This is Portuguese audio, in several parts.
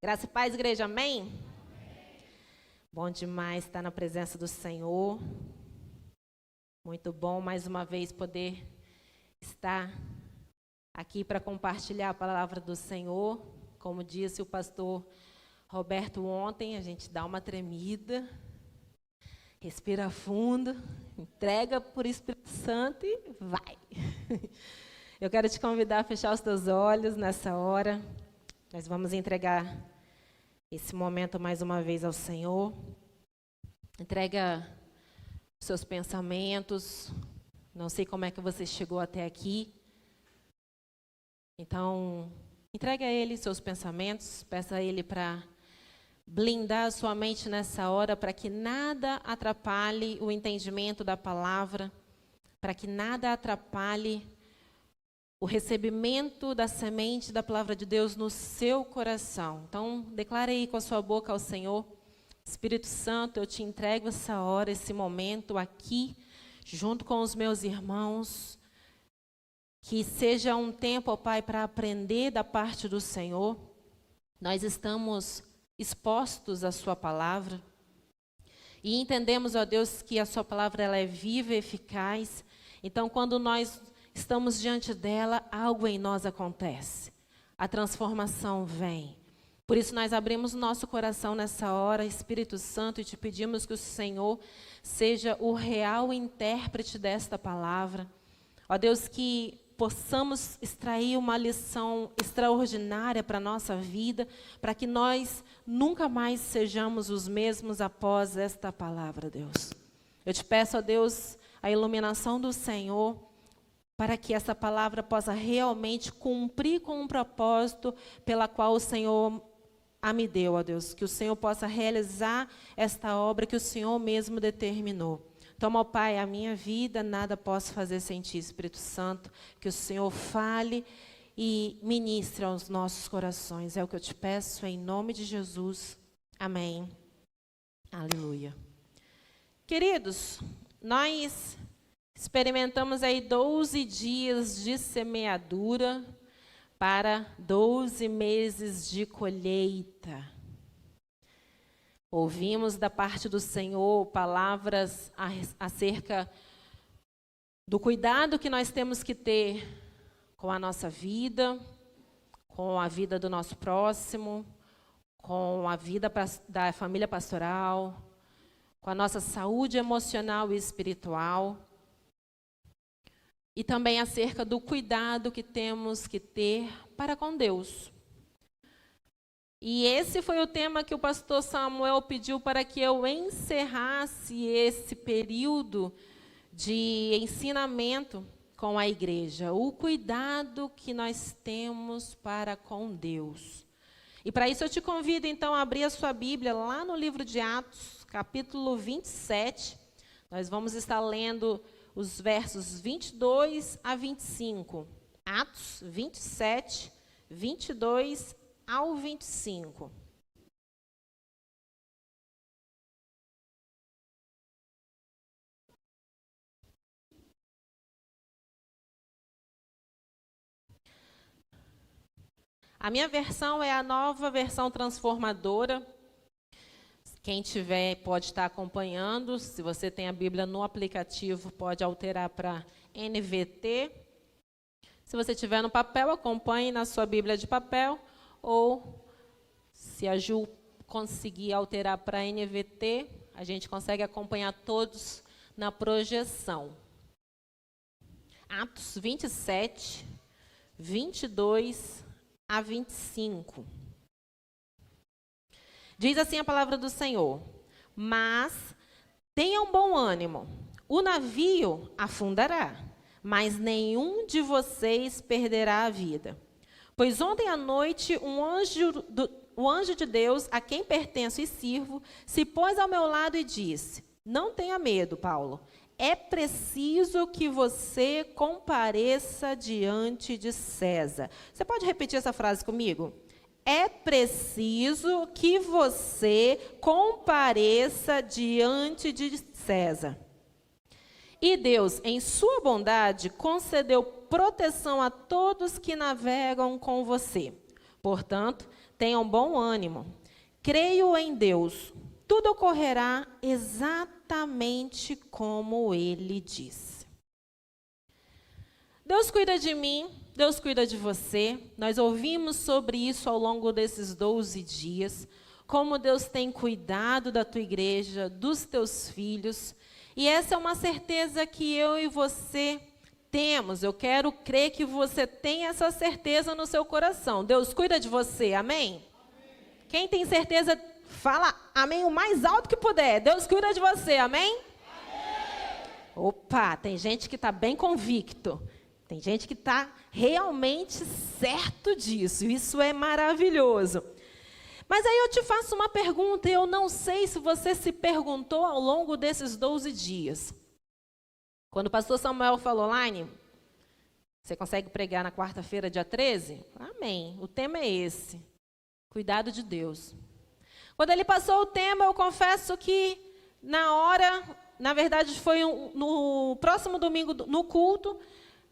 Graça e paz, igreja, amém? Bom demais estar na presença do Senhor. Muito bom, mais uma vez, poder estar aqui para compartilhar a palavra do Senhor. Como disse o pastor Roberto ontem, a gente dá uma tremida, respira fundo, entrega por Espírito Santo e vai. Eu quero te convidar a fechar os teus olhos nessa hora. Nós vamos entregar esse momento mais uma vez ao Senhor. Entrega os seus pensamentos. Não sei como é que você chegou até aqui. Então, entregue a Ele seus pensamentos. Peça a Ele para blindar a sua mente nessa hora, para que nada atrapalhe o entendimento da palavra, para que nada atrapalhe o recebimento da semente da palavra de Deus no seu coração. Então, declare aí com a sua boca ao Senhor: Espírito Santo, eu te entrego essa hora, esse momento aqui, junto com os meus irmãos. Que seja um tempo, ó Pai, para aprender da parte do Senhor. Nós estamos expostos à sua palavra e entendemos, ó Deus, que a sua palavra ela é viva e eficaz. Então, quando nós estamos diante dela, algo em nós acontece. A transformação vem. Por isso nós abrimos nosso coração nessa hora, Espírito Santo, e te pedimos que o Senhor seja o real intérprete desta palavra. Ó Deus, que possamos extrair uma lição extraordinária para a nossa vida, para que nós nunca mais sejamos os mesmos após esta palavra, Deus. Eu te peço, ó Deus, a iluminação do Senhor, para que essa palavra possa realmente cumprir com um propósito pela qual o Senhor a me deu, ó Deus. Que o Senhor possa realizar esta obra que o Senhor mesmo determinou. Toma, ó Pai, a minha vida, nada posso fazer sem Ti, Espírito Santo. Que o Senhor fale e ministre aos nossos corações. É o que eu te peço, em nome de Jesus. Amém. Aleluia. Queridos, nós experimentamos aí 12 dias de semeadura para 12 meses de colheita. Ouvimos da parte do Senhor palavras acerca do cuidado que nós temos que ter com a nossa vida, com a vida do nosso próximo, com a vida da família pastoral, com a nossa saúde emocional e espiritual. E também acerca do cuidado que temos que ter para com Deus. E esse foi o tema que o pastor Samuel pediu para que eu encerrasse esse período de ensinamento com a igreja. O cuidado que nós temos para com Deus. E para isso eu te convido então a abrir a sua Bíblia lá no livro de Atos, capítulo 27. Nós vamos estar lendo os versos 22 a 25. Atos 27, 22 ao 25. A minha versão é a nova versão transformadora. Quem tiver pode estar acompanhando. Se você tem a Bíblia no aplicativo, pode alterar para NVT. Se você tiver no papel, acompanhe na sua Bíblia de papel. Ou, se a Ju conseguir alterar para NVT, a gente consegue acompanhar todos na projeção. Atos 27, 22 a 25. Diz assim a palavra do Senhor: mas tenham bom ânimo, o navio afundará, mas nenhum de vocês perderá a vida. Pois ontem à noite o anjo de Deus, a quem pertenço e sirvo, se pôs ao meu lado e disse: não tenha medo, Paulo, é preciso que você compareça diante de César. Você pode repetir essa frase comigo? É preciso que você compareça diante de César. E Deus, em sua bondade, concedeu proteção a todos que navegam com você. Portanto, tenham bom ânimo. Creio em Deus. Tudo ocorrerá exatamente como Ele disse. Deus cuida de mim, Deus cuida de você. Nós ouvimos sobre isso ao longo desses 12 dias. Como Deus tem cuidado da tua igreja, dos teus filhos. E essa é uma certeza que eu e você temos. Eu quero crer que você tem essa certeza no seu coração. Deus cuida de você, amém? Amém. Quem tem certeza, fala amém o mais alto que puder. Deus cuida de você, amém? Amém. Opa, tem gente que está bem convicto. Tem gente que está realmente certo disso. Isso é maravilhoso. Mas aí eu te faço uma pergunta, eu não sei se você se perguntou ao longo desses 12 dias. Quando o pastor Samuel falou, Laine, você consegue pregar na quarta-feira, dia 13? Amém, o tema é esse, cuidado de Deus. Quando ele passou o tema, eu confesso que na verdade foi no próximo domingo, no culto,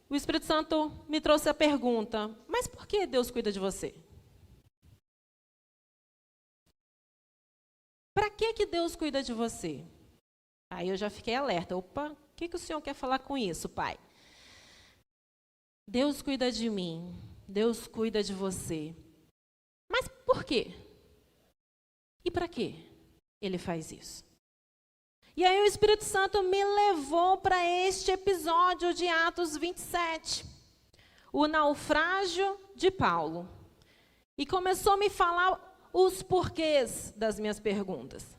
o Espírito Santo me trouxe a pergunta, mas por que Deus cuida de você? Para que Deus cuida de você? Aí eu já fiquei alerta. Opa, o que o Senhor quer falar com isso, Pai? Deus cuida de mim. Deus cuida de você. Mas por quê? E para quê Ele faz isso? E aí o Espírito Santo me levou para este episódio de Atos 27. O naufrágio de Paulo. E começou a me falar os porquês das minhas perguntas.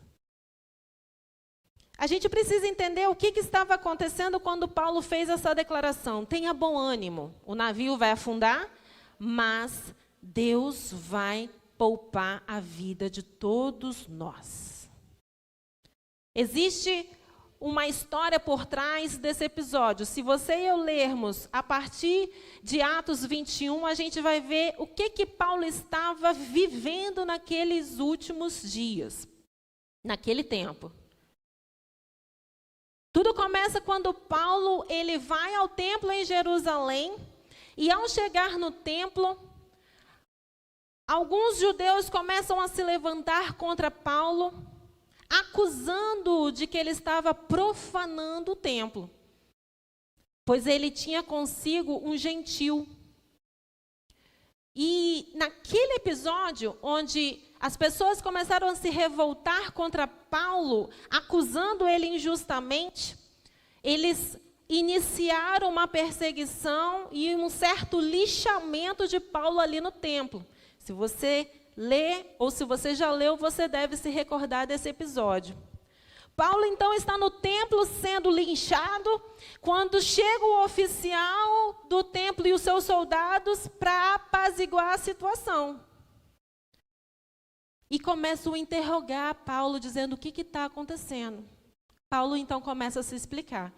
A gente precisa entender o que estava acontecendo quando Paulo fez essa declaração. Tenha bom ânimo, o navio vai afundar, mas Deus vai poupar a vida de todos nós. Existe uma história por trás desse episódio. Se você e eu lermos a partir de Atos 21, a gente vai ver o que Paulo estava vivendo naqueles últimos dias, naquele tempo. Tudo começa quando Paulo ele vai ao templo em Jerusalém, e ao chegar no templo, alguns judeus começam a se levantar contra Paulo, acusando-o de que ele estava profanando o templo, pois ele tinha consigo um gentil. E naquele episódio, onde as pessoas começaram a se revoltar contra Paulo, acusando ele injustamente, eles iniciaram uma perseguição e um certo lixamento de Paulo ali no templo. Se você lê, ou se você já leu, você deve se recordar desse episódio. Paulo, então, está no templo sendo linchado, quando chega o oficial do templo e os seus soldados para apaziguar a situação. E começam a interrogar Paulo, dizendo o que está acontecendo. Paulo, então, começa a se explicar.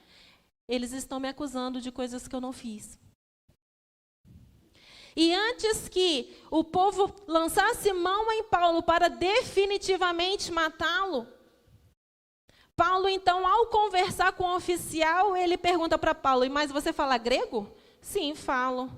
Eles estão me acusando de coisas que eu não fiz. E antes que o povo lançasse mão em Paulo para definitivamente matá-lo, Paulo, então, ao conversar com o oficial, ele pergunta para Paulo, mas você fala grego? Sim, falo.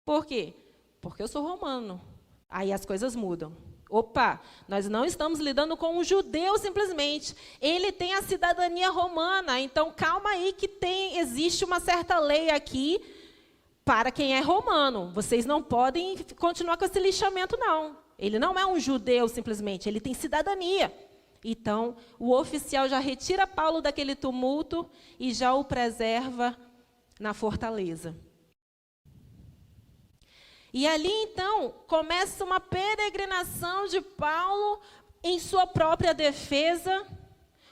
Por quê? Porque eu sou romano. Aí as coisas mudam. Opa, nós não estamos lidando com um judeu simplesmente. Ele tem a cidadania romana, então calma aí que existe uma certa lei aqui para quem é romano. Vocês não podem continuar com esse lixamento, não. Ele não é um judeu simplesmente, ele tem cidadania. Então, o oficial já retira Paulo daquele tumulto e já o preserva na fortaleza. E ali, então, começa uma peregrinação de Paulo em sua própria defesa,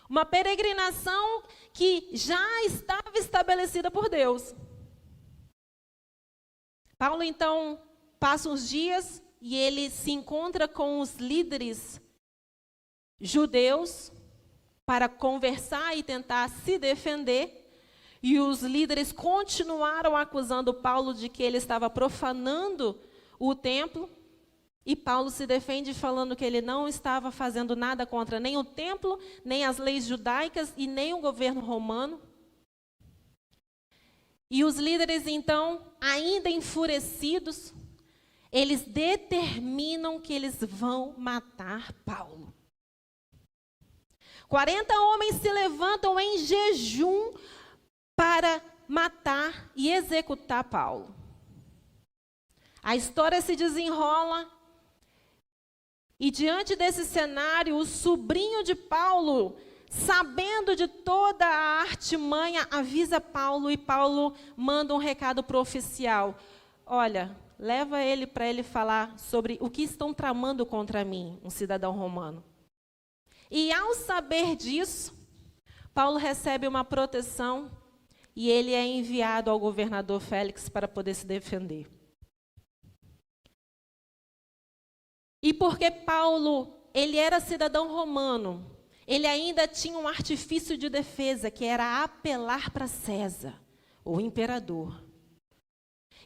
uma peregrinação que já estava estabelecida por Deus. Paulo, então, passa uns dias e ele se encontra com os líderes judeus para conversar e tentar se defender. E os líderes continuaram acusando Paulo de que ele estava profanando o templo. E Paulo se defende falando que ele não estava fazendo nada contra nem o templo, nem as leis judaicas e nem o governo romano. E os líderes, então, ainda enfurecidos, eles determinam que eles vão matar Paulo. 40 homens se levantam em jejum para matar e executar Paulo. A história se desenrola e, diante desse cenário, o sobrinho de Paulo, sabendo de toda a artimanha, avisa Paulo, e Paulo manda um recado para o oficial. Olha, leva ele para ele falar sobre o que estão tramando contra mim, um cidadão romano. E ao saber disso, Paulo recebe uma proteção e ele é enviado ao governador Félix para poder se defender. E porque Paulo, ele era cidadão romano, ele ainda tinha um artifício de defesa, que era apelar para César, o imperador.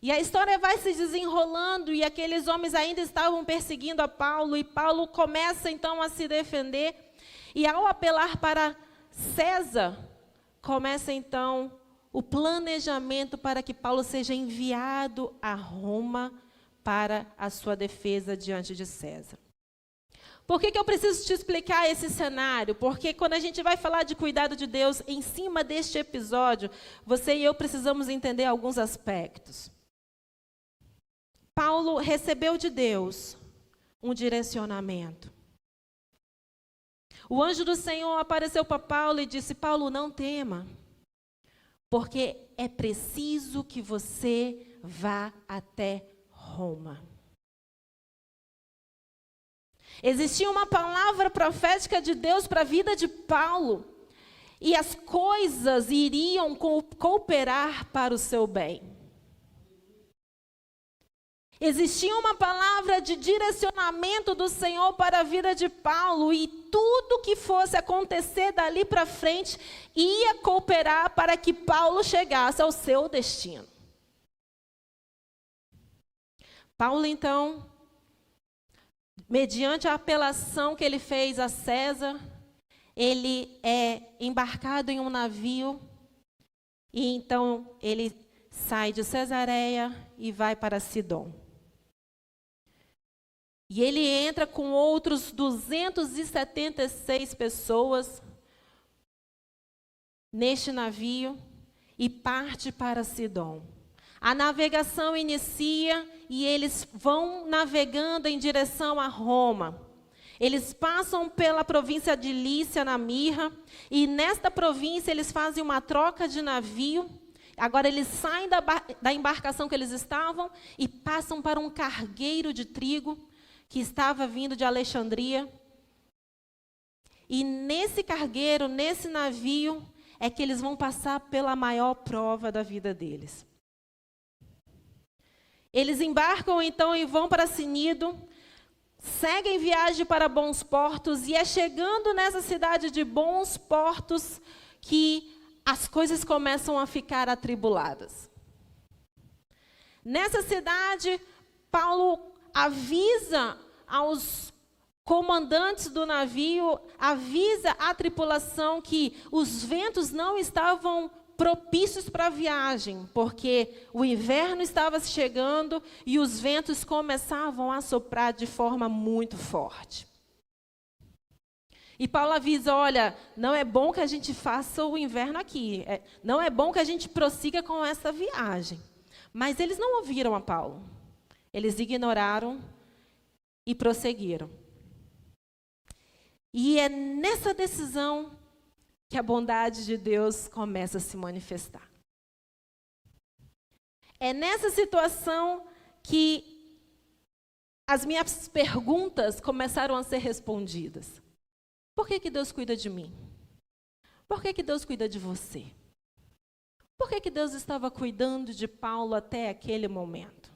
E a história vai se desenrolando e aqueles homens ainda estavam perseguindo a Paulo, e Paulo começa então a se defender. E ao apelar para César, começa então o planejamento para que Paulo seja enviado a Roma para a sua defesa diante de César. Por que eu preciso te explicar esse cenário? Porque quando a gente vai falar de cuidado de Deus, em cima deste episódio, você e eu precisamos entender alguns aspectos. Paulo recebeu de Deus um direcionamento. O anjo do Senhor apareceu para Paulo e disse: Paulo, não tema, porque é preciso que você vá até Roma. Existia uma palavra profética de Deus para a vida de Paulo, e as coisas iriam cooperar para o seu bem. Existia uma palavra de direcionamento do Senhor para a vida de Paulo, e tudo que fosse acontecer dali para frente ia cooperar para que Paulo chegasse ao seu destino. Paulo, então, mediante a apelação que ele fez a César, ele é embarcado em um navio, e então ele sai de Cesareia e vai para Sidom. E ele entra com outros 276 pessoas neste navio e parte para Sidom. A navegação inicia e eles vão navegando em direção a Roma. Eles passam pela província de Lícia, na Mirra, e nesta província eles fazem uma troca de navio. Agora eles saem da embarcação que eles estavam e passam para um cargueiro de trigo que estava vindo de Alexandria. E nesse cargueiro, nesse navio, é que eles vão passar pela maior prova da vida deles. Eles embarcam então e vão para Cnido, seguem viagem para Bons Portos, e é chegando nessa cidade de Bons Portos que as coisas começam a ficar atribuladas. Nessa cidade, Paulo avisa aos comandantes do navio, avisa a tripulação que os ventos não estavam propícios para a viagem, porque o inverno estava chegando e os ventos começavam a soprar de forma muito forte. E Paulo avisa: olha, não é bom que a gente faça o inverno aqui, não é bom que a gente prossiga com essa viagem. Mas eles não ouviram a Paulo, eles ignoraram e prosseguiram. E é nessa decisão que a bondade de Deus começa a se manifestar. É nessa situação que as minhas perguntas começaram a ser respondidas. Por que Deus cuida de mim? Por que Deus cuida de você? Por que Deus estava cuidando de Paulo até aquele momento?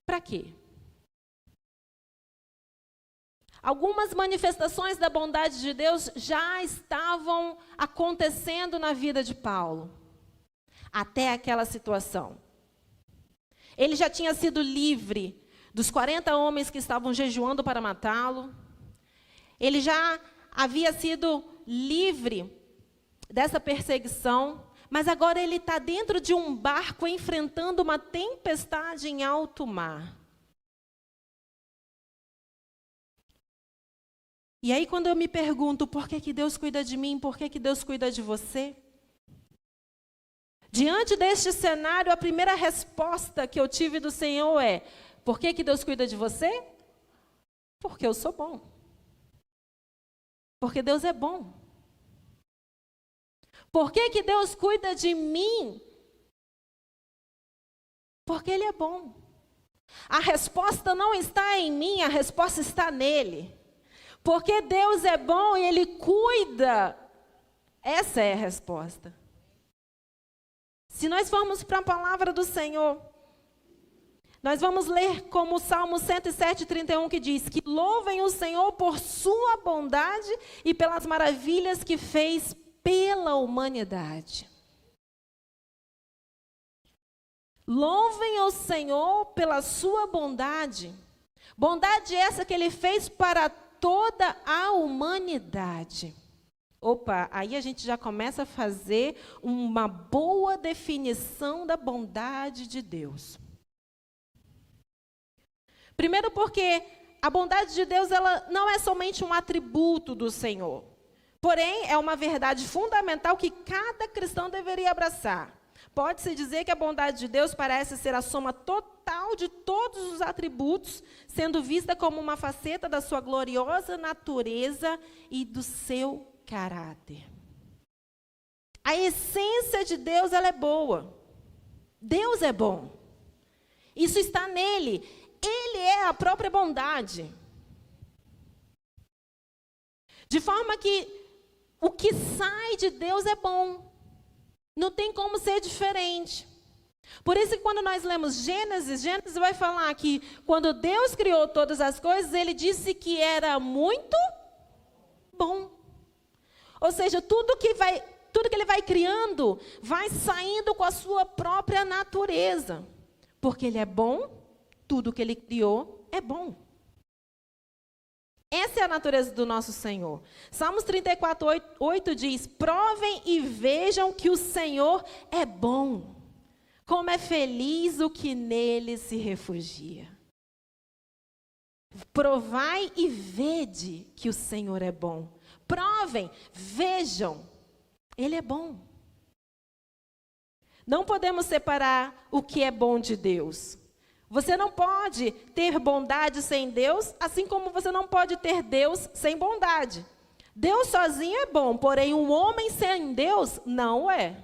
Para quê? Algumas manifestações da bondade de Deus já estavam acontecendo na vida de Paulo, até aquela situação. Ele já tinha sido livre dos 40 homens que estavam jejuando para matá-lo. Ele já havia sido livre dessa perseguição, Mas agora ele está dentro de um barco enfrentando uma tempestade em alto mar. E aí quando eu me pergunto, por que que Deus cuida de mim? Por que que Deus cuida de você? Diante deste cenário, a primeira resposta que eu tive do Senhor é, por que que Deus cuida de você? Porque eu sou bom. Porque Deus é bom. Por que que Deus cuida de mim? Porque Ele é bom. A resposta não está em mim, a resposta está nele. Porque Deus é bom e Ele cuida. Essa é a resposta. Se nós formos para a palavra do Senhor, nós vamos ler como o Salmo 107:31 que diz que louvem o Senhor por sua bondade e pelas maravilhas que fez pela humanidade. Louvem o Senhor pela sua bondade. Bondade essa que Ele fez para toda a humanidade. Opa, aí a gente já começa a fazer uma boa definição da bondade de Deus. Primeiro porque a bondade de Deus ela não é somente um atributo do Senhor. Porém, é uma verdade fundamental que cada cristão deveria abraçar. Pode-se dizer que a bondade de Deus parece ser a soma total de todos os atributos, sendo vista como uma faceta da sua gloriosa natureza e do seu caráter. A essência de Deus ela é boa. Deus é bom. Isso está nele. Ele é a própria bondade. De forma que o que sai de Deus é bom. Não tem como ser diferente. Por isso que quando nós lemos Gênesis vai falar que quando Deus criou todas as coisas, Ele disse que era muito bom. Ou seja, tudo que Ele vai criando, vai saindo com a sua própria natureza. Porque Ele é bom, tudo que Ele criou é bom. Essa é a natureza do nosso Senhor. Salmos 34:8 diz, provem e vejam que o Senhor é bom. Como é feliz o que nele se refugia. Provai e vede que o Senhor é bom. Provem, vejam, Ele é bom. Não podemos separar o que é bom de Deus. Você não pode ter bondade sem Deus, assim como você não pode ter Deus sem bondade. Deus sozinho é bom, porém um homem sem Deus não é.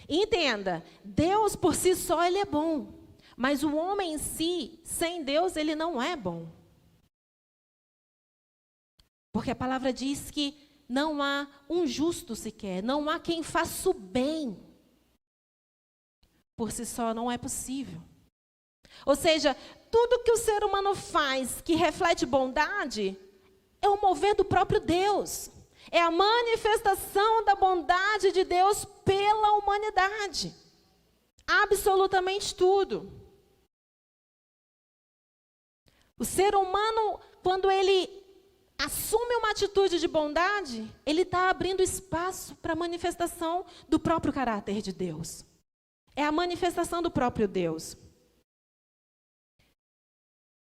Entenda, Deus por si só ele é bom, mas o homem em si, sem Deus, ele não é bom. Porque a palavra diz que não há um justo sequer, não há quem faça o bem. Por si só não é possível. Ou seja, tudo que o ser humano faz que reflete bondade é o mover do próprio Deus. É a manifestação da bondade de Deus pela humanidade. Absolutamente tudo. O ser humano, quando ele assume uma atitude de bondade, ele está abrindo espaço para a manifestação do próprio caráter de Deus. É a manifestação do próprio Deus.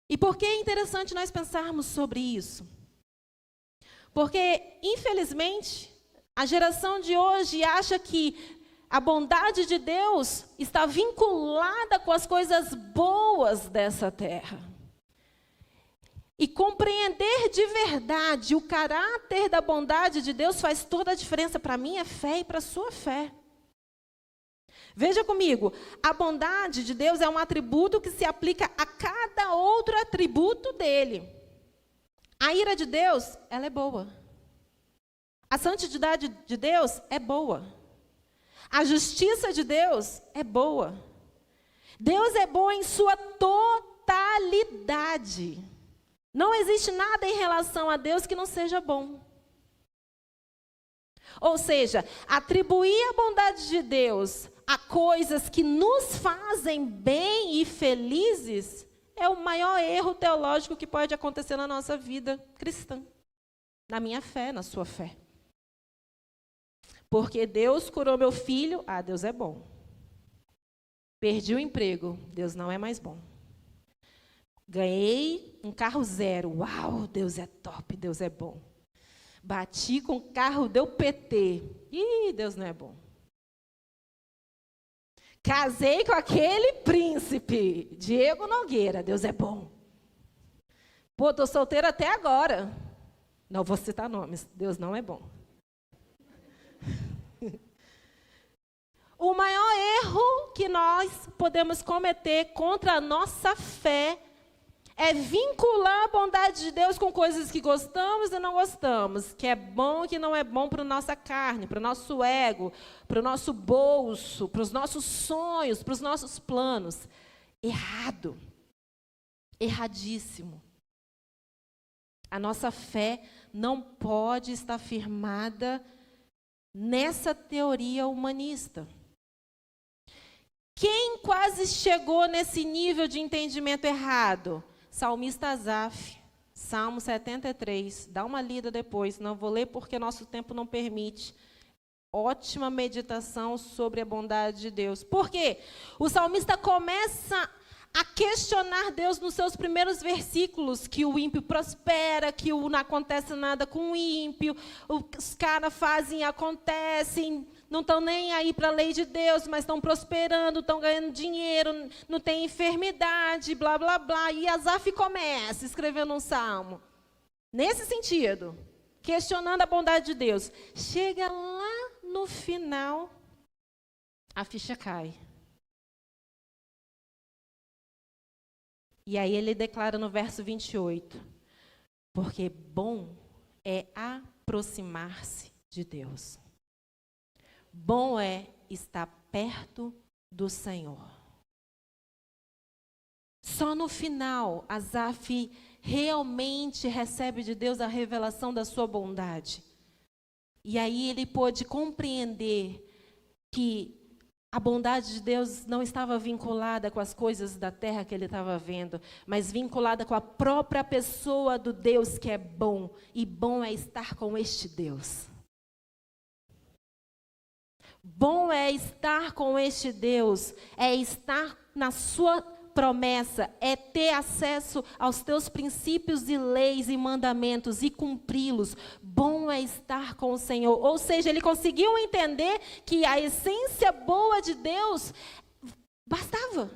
E por que é interessante nós pensarmos sobre isso? Porque, infelizmente, a geração de hoje acha que a bondade de Deus está vinculada com as coisas boas dessa terra. E compreender de verdade o caráter da bondade de Deus faz toda a diferença para a minha fé e para a sua fé. Veja comigo, a bondade de Deus é um atributo que se aplica a cada outro atributo dele. A ira de Deus, ela é boa. A santidade de Deus é boa. A justiça de Deus é boa. Deus é bom em sua totalidade. Não existe nada em relação a Deus que não seja bom. Ou seja, atribuir a bondade de Deus a coisas que nos fazem bem e felizes é o maior erro teológico que pode acontecer na nossa vida cristã. Na minha fé, na sua fé. Porque Deus curou meu filho, Deus é bom. Perdi o emprego, Deus não é mais bom. Ganhei um carro zero, uau, Deus é top, Deus é bom. Bati com o carro, deu PT, Deus não é bom. Casei com aquele príncipe, Diego Nogueira, Deus é bom. Pô, estou solteira até agora. Não vou citar nomes, Deus não é bom. O maior erro que nós podemos cometer contra a nossa fé é vincular a bondade de Deus com coisas que gostamos e não gostamos, que é bom e que não é bom para a nossa carne, para o nosso ego, para o nosso bolso, para os nossos sonhos, para os nossos planos. Errado. Erradíssimo. A nossa fé não pode estar firmada nessa teoria humanista. Quem quase chegou nesse nível de entendimento errado? Salmista Asaf, Salmo 73. Dá uma lida depois, não vou ler porque nosso tempo não permite. Ótima meditação sobre a bondade de Deus. Por quê? O salmista começa a questionar Deus nos seus primeiros versículos, que o ímpio prospera, que não acontece nada com o ímpio, os caras fazem e acontecem, não estão nem aí para a lei de Deus, mas estão prosperando, estão ganhando dinheiro, não tem enfermidade, blá, blá, blá. E Asaf começa escrevendo um salmo, nesse sentido, questionando a bondade de Deus. Chega lá no final, a ficha cai. E aí ele declara no verso 28, porque bom é aproximar-se de Deus. Bom é estar perto do Senhor. Só no final, Asaf realmente recebe de Deus a revelação da sua bondade. E aí ele pôde compreender que a bondade de Deus não estava vinculada com as coisas da terra que ele estava vendo, mas vinculada com a própria pessoa do Deus que é bom. E bom é estar com este Deus. Bom é estar com este Deus, é estar na sua promessa, é ter acesso aos teus princípios e leis e mandamentos e cumpri-los. Bom é estar com o Senhor. Ou seja, ele conseguiu entender que a essência boa de Deus bastava.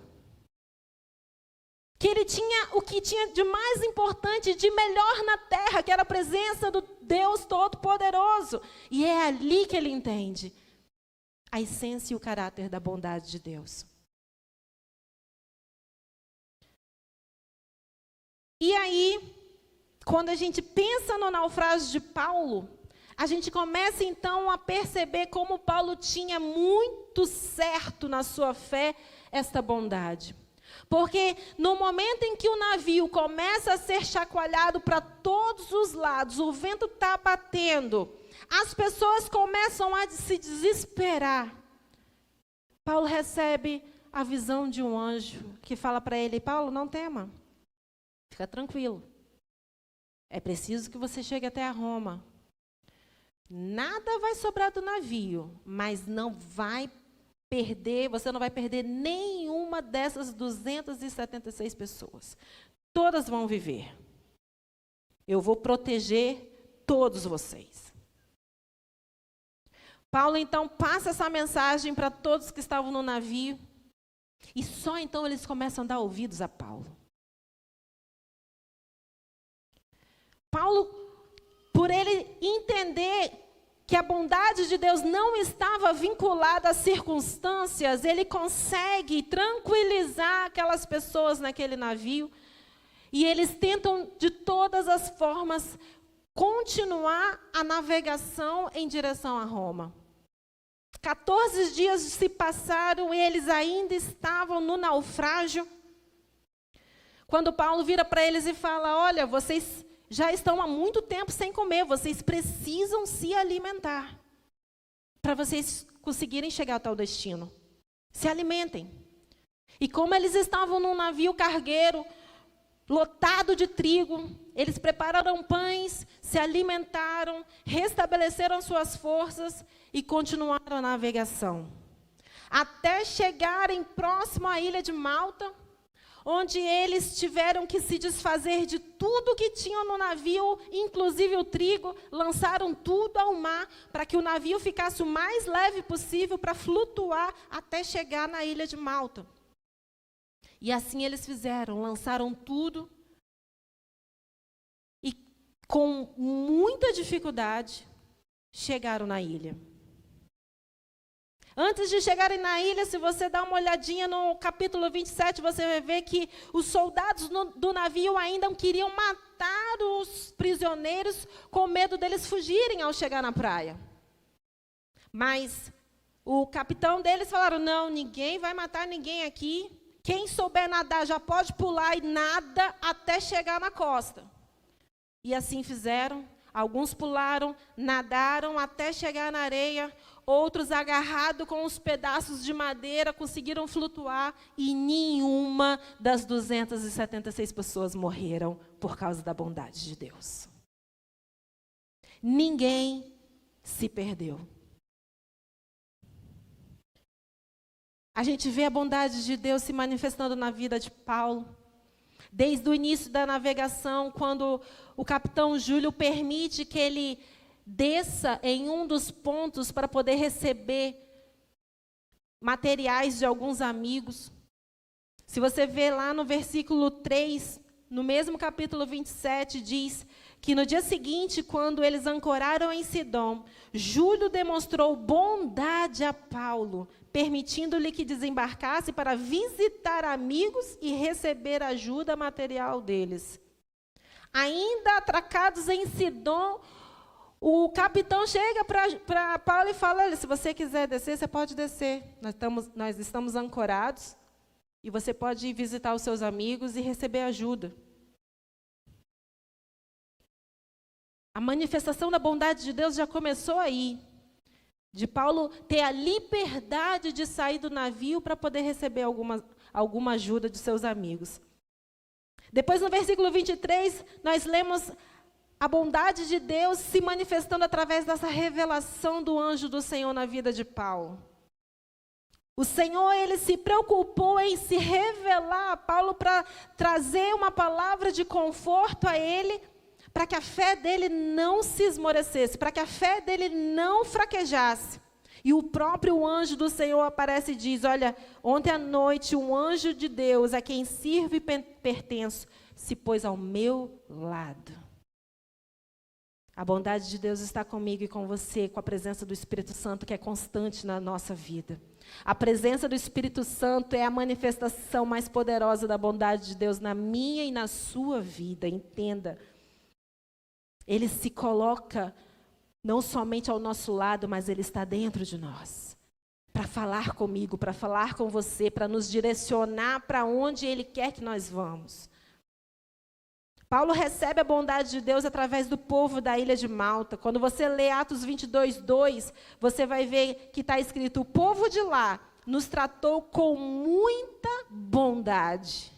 Que ele tinha o que tinha de mais importante, de melhor na terra, que era a presença do Deus Todo-Poderoso. E é ali que ele entende a essência e o caráter da bondade de Deus. E aí, quando a gente pensa no naufrágio de Paulo, a gente começa então a perceber como Paulo tinha muito certo na sua fé esta bondade. Porque no momento em que o navio começa a ser chacoalhado para todos os lados, o vento está batendo, as pessoas começam a se desesperar. Paulo recebe a visão de um anjo que fala para ele: Paulo, não tema. Fica tranquilo. É preciso que você chegue até a Roma. Nada vai sobrar do navio, mas não vai perder, você não vai perder nenhuma dessas 276 pessoas. Todas vão viver. Eu vou proteger todos vocês. Paulo, então, passa essa mensagem para todos que estavam no navio. E só então eles começam a dar ouvidos a Paulo. Paulo, por ele entender que a bondade de Deus não estava vinculada às circunstâncias, ele consegue tranquilizar aquelas pessoas naquele navio, e eles tentam de todas as formas continuar a navegação em direção a Roma. 14 dias se passaram e eles ainda estavam no naufrágio. Quando Paulo vira para eles e fala: olha, vocês já estão há muito tempo sem comer, vocês precisam se alimentar para vocês conseguirem chegar ao tal destino. Se alimentem. E como eles estavam num navio cargueiro, lotado de trigo. Eles prepararam pães, se alimentaram, restabeleceram suas forças e continuaram a navegação. Até chegarem próximo à ilha de Malta, onde eles tiveram que se desfazer de tudo que tinham no navio, inclusive o trigo, lançaram tudo ao mar, para que o navio ficasse o mais leve possível, para flutuar até chegar na ilha de Malta. E assim eles fizeram, lançaram tudo, e com muita dificuldade, chegaram na ilha. Antes de chegarem na ilha, se você dá uma olhadinha no capítulo 27, você vai ver que os soldados do navio ainda queriam matar os prisioneiros com medo deles fugirem ao chegar na praia. Mas o capitão deles falaram, não, ninguém vai matar ninguém aqui. Quem souber nadar já pode pular e nada até chegar na costa. E assim fizeram. Alguns pularam, nadaram até chegar na areia. Outros, agarrados com os pedaços de madeira, conseguiram flutuar e nenhuma das 276 pessoas morreram por causa da bondade de Deus. Ninguém se perdeu. A gente vê a bondade de Deus se manifestando na vida de Paulo. Desde o início da navegação, quando o capitão Júlio permite que ele desça em um dos pontos para poder receber materiais de alguns amigos. Se você vê lá no versículo 3, no mesmo capítulo 27, diz que no dia seguinte, quando eles ancoraram em Sidom, Júlio demonstrou bondade a Paulo, permitindo-lhe que desembarcasse para visitar amigos e receber ajuda material deles. Ainda atracados em Sidom, o capitão chega para Paulo e fala, olha, se você quiser descer, você pode descer. Nós estamos ancorados e você pode ir visitar os seus amigos e receber ajuda. A manifestação da bondade de Deus já começou aí. De Paulo ter a liberdade de sair do navio para poder receber alguma ajuda de seus amigos. Depois, no versículo 23, nós lemos a bondade de Deus se manifestando através dessa revelação do anjo do Senhor na vida de Paulo. O Senhor, ele se preocupou em se revelar a Paulo para trazer uma palavra de conforto a ele, para que a fé dele não se esmorecesse, para que a fé dele não fraquejasse. E o próprio anjo do Senhor aparece e diz, olha, ontem à noite um anjo de Deus, a quem sirvo e pertenço, se pôs ao meu lado. A bondade de Deus está comigo e com você, com a presença do Espírito Santo, que é constante na nossa vida. A presença do Espírito Santo é a manifestação mais poderosa da bondade de Deus na minha e na sua vida, entenda. Ele se coloca não somente ao nosso lado, mas ele está dentro de nós. Para falar comigo, para falar com você, para nos direcionar para onde ele quer que nós vamos. Paulo recebe a bondade de Deus através do povo da ilha de Malta. Quando você lê Atos 22, 2, você vai ver que está escrito, o povo de lá nos tratou com muita bondade.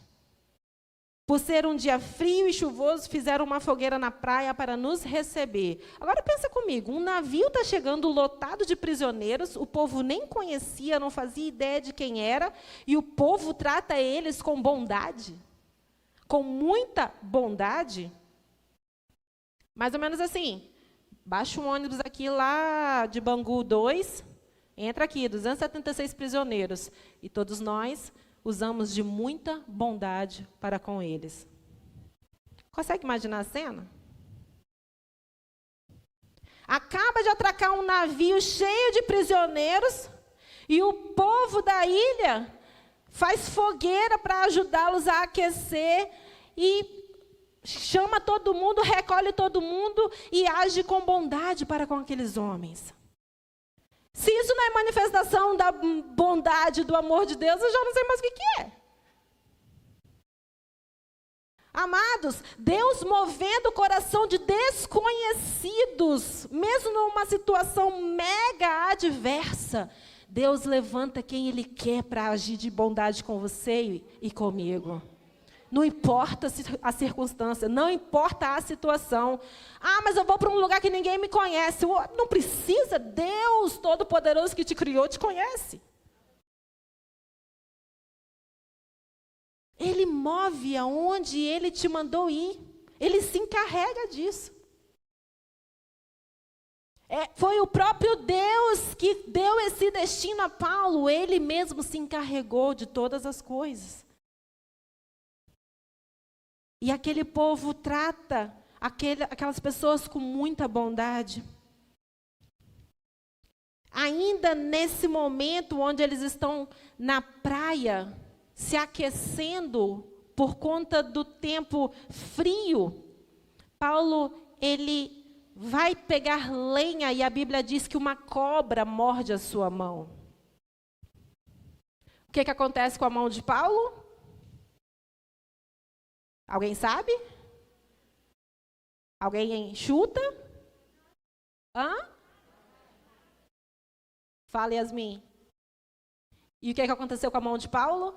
Por ser um dia frio e chuvoso, fizeram uma fogueira na praia para nos receber. Agora pensa comigo, um navio está chegando lotado de prisioneiros, o povo nem conhecia, não fazia ideia de quem era, e o povo trata eles com bondade. Com muita bondade, mais ou menos assim, baixa um ônibus aqui lá de Bangu 2, entra aqui, 276 prisioneiros, e todos nós usamos de muita bondade para com eles. Consegue imaginar a cena? Acaba de atracar um navio cheio de prisioneiros, e o povo da ilha faz fogueira para ajudá-los a aquecer e chama todo mundo, recolhe todo mundo e age com bondade para com aqueles homens. Se isso não é manifestação da bondade, do amor de Deus, eu já não sei mais o que é. Amados, Deus movendo o coração de desconhecidos, mesmo numa situação mega adversa, Deus levanta quem Ele quer para agir de bondade com você e comigo. Não importa a circunstância, não importa a situação. Ah, mas eu vou para um lugar que ninguém me conhece. Não precisa, Deus Todo-Poderoso que te criou, te conhece. Ele move aonde Ele te mandou ir. Ele se encarrega disso. Foi o próprio Deus que deu esse destino a Paulo. Ele mesmo se encarregou de todas as coisas. E aquele povo trata aquelas pessoas com muita bondade. Ainda nesse momento onde eles estão na praia, se aquecendo por conta do tempo frio, Paulo, ele vai pegar lenha e a Bíblia diz que uma cobra morde a sua mão. O que acontece com a mão de Paulo? Alguém sabe? Alguém chuta? Hã? Fala, Yasmin. E o que aconteceu com a mão de Paulo?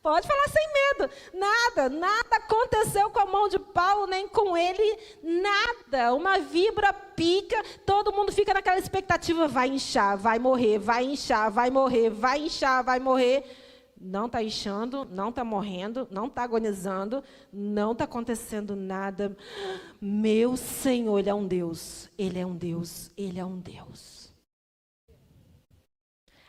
Pode falar sem medo. Nada aconteceu com a mão de Paulo, nem com ele, nada. Uma víbora pica, todo mundo fica naquela expectativa, vai inchar, vai morrer, vai inchar, vai morrer, vai inchar, vai morrer. Não está inchando, não está morrendo, não está agonizando, não está acontecendo nada. Meu Senhor, Ele é um Deus, Ele é um Deus, Ele é um Deus.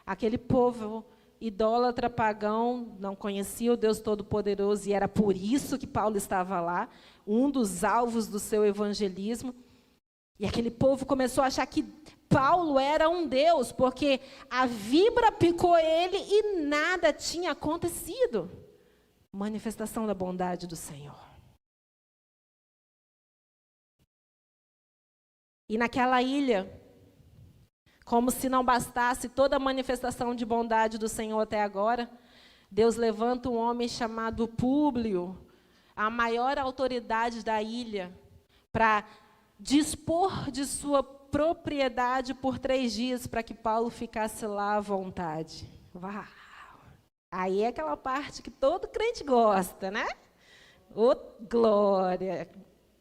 Aquele povo idólatra, pagão, não conhecia o Deus Todo-Poderoso, e era por isso que Paulo estava lá, um dos alvos do seu evangelismo. E aquele povo começou a achar que Paulo era um Deus, porque a víbora picou ele e nada tinha acontecido. Manifestação da bondade do Senhor. E naquela ilha, como se não bastasse toda a manifestação de bondade do Senhor até agora, Deus levanta um homem chamado Públio, a maior autoridade da ilha, para dispor de sua propriedade por 3 dias para que Paulo ficasse lá à vontade. Uau! Aí é aquela parte que todo crente gosta, né? Ô, glória!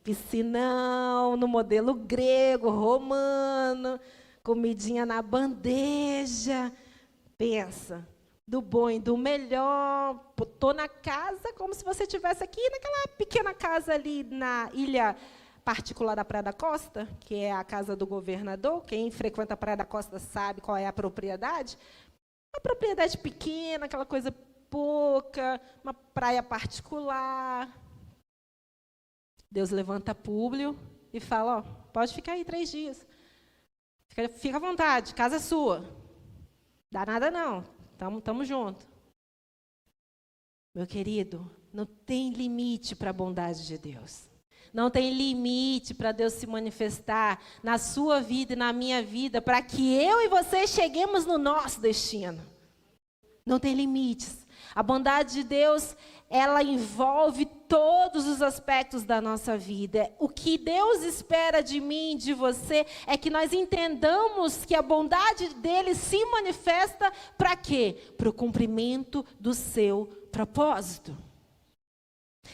Piscinão no modelo grego, romano, comidinha na bandeja. Pensa, do bom e do melhor. Estou na casa como se você estivesse aqui naquela pequena casa ali na ilha particular da Praia da Costa, que é a casa do governador. Quem frequenta a Praia da Costa sabe qual é a propriedade. Uma propriedade pequena, aquela coisa pouca, uma praia particular. Deus levanta Públio e fala, ó, pode ficar aí 3 dias. Fica à vontade, casa é sua. Dá nada não, tamo junto. Meu querido, não tem limite para a bondade de Deus. Não tem limite para Deus se manifestar na sua vida e na minha vida, para que eu e você cheguemos no nosso destino. Não tem limites. A bondade de Deus, ela envolve todos os aspectos da nossa vida. O que Deus espera de mim e de você é que nós entendamos que a bondade dele se manifesta para quê? Para o cumprimento do seu propósito.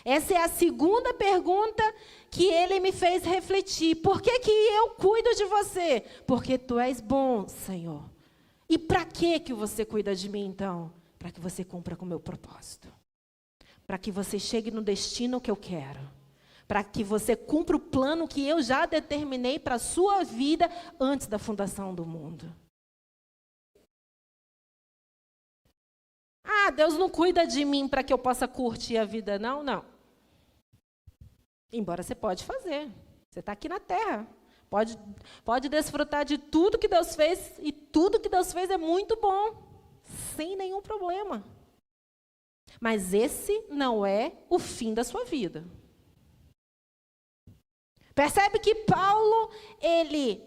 Essa é a segunda pergunta que ele me fez refletir. Por que eu cuido de você? Porque tu és bom, Senhor. E para que você cuida de mim, então? Para que você cumpra com o meu propósito. Para que você chegue no destino que eu quero. Para que você cumpra o plano que eu já determinei para a sua vida antes da fundação do mundo. Ah, Deus não cuida de mim para que eu possa curtir a vida, não? Não. Embora você pode fazer. Você está aqui na terra. Pode desfrutar de tudo que Deus fez, e tudo que Deus fez é muito bom, sem nenhum problema. Mas esse não é o fim da sua vida. Percebe que Paulo, ele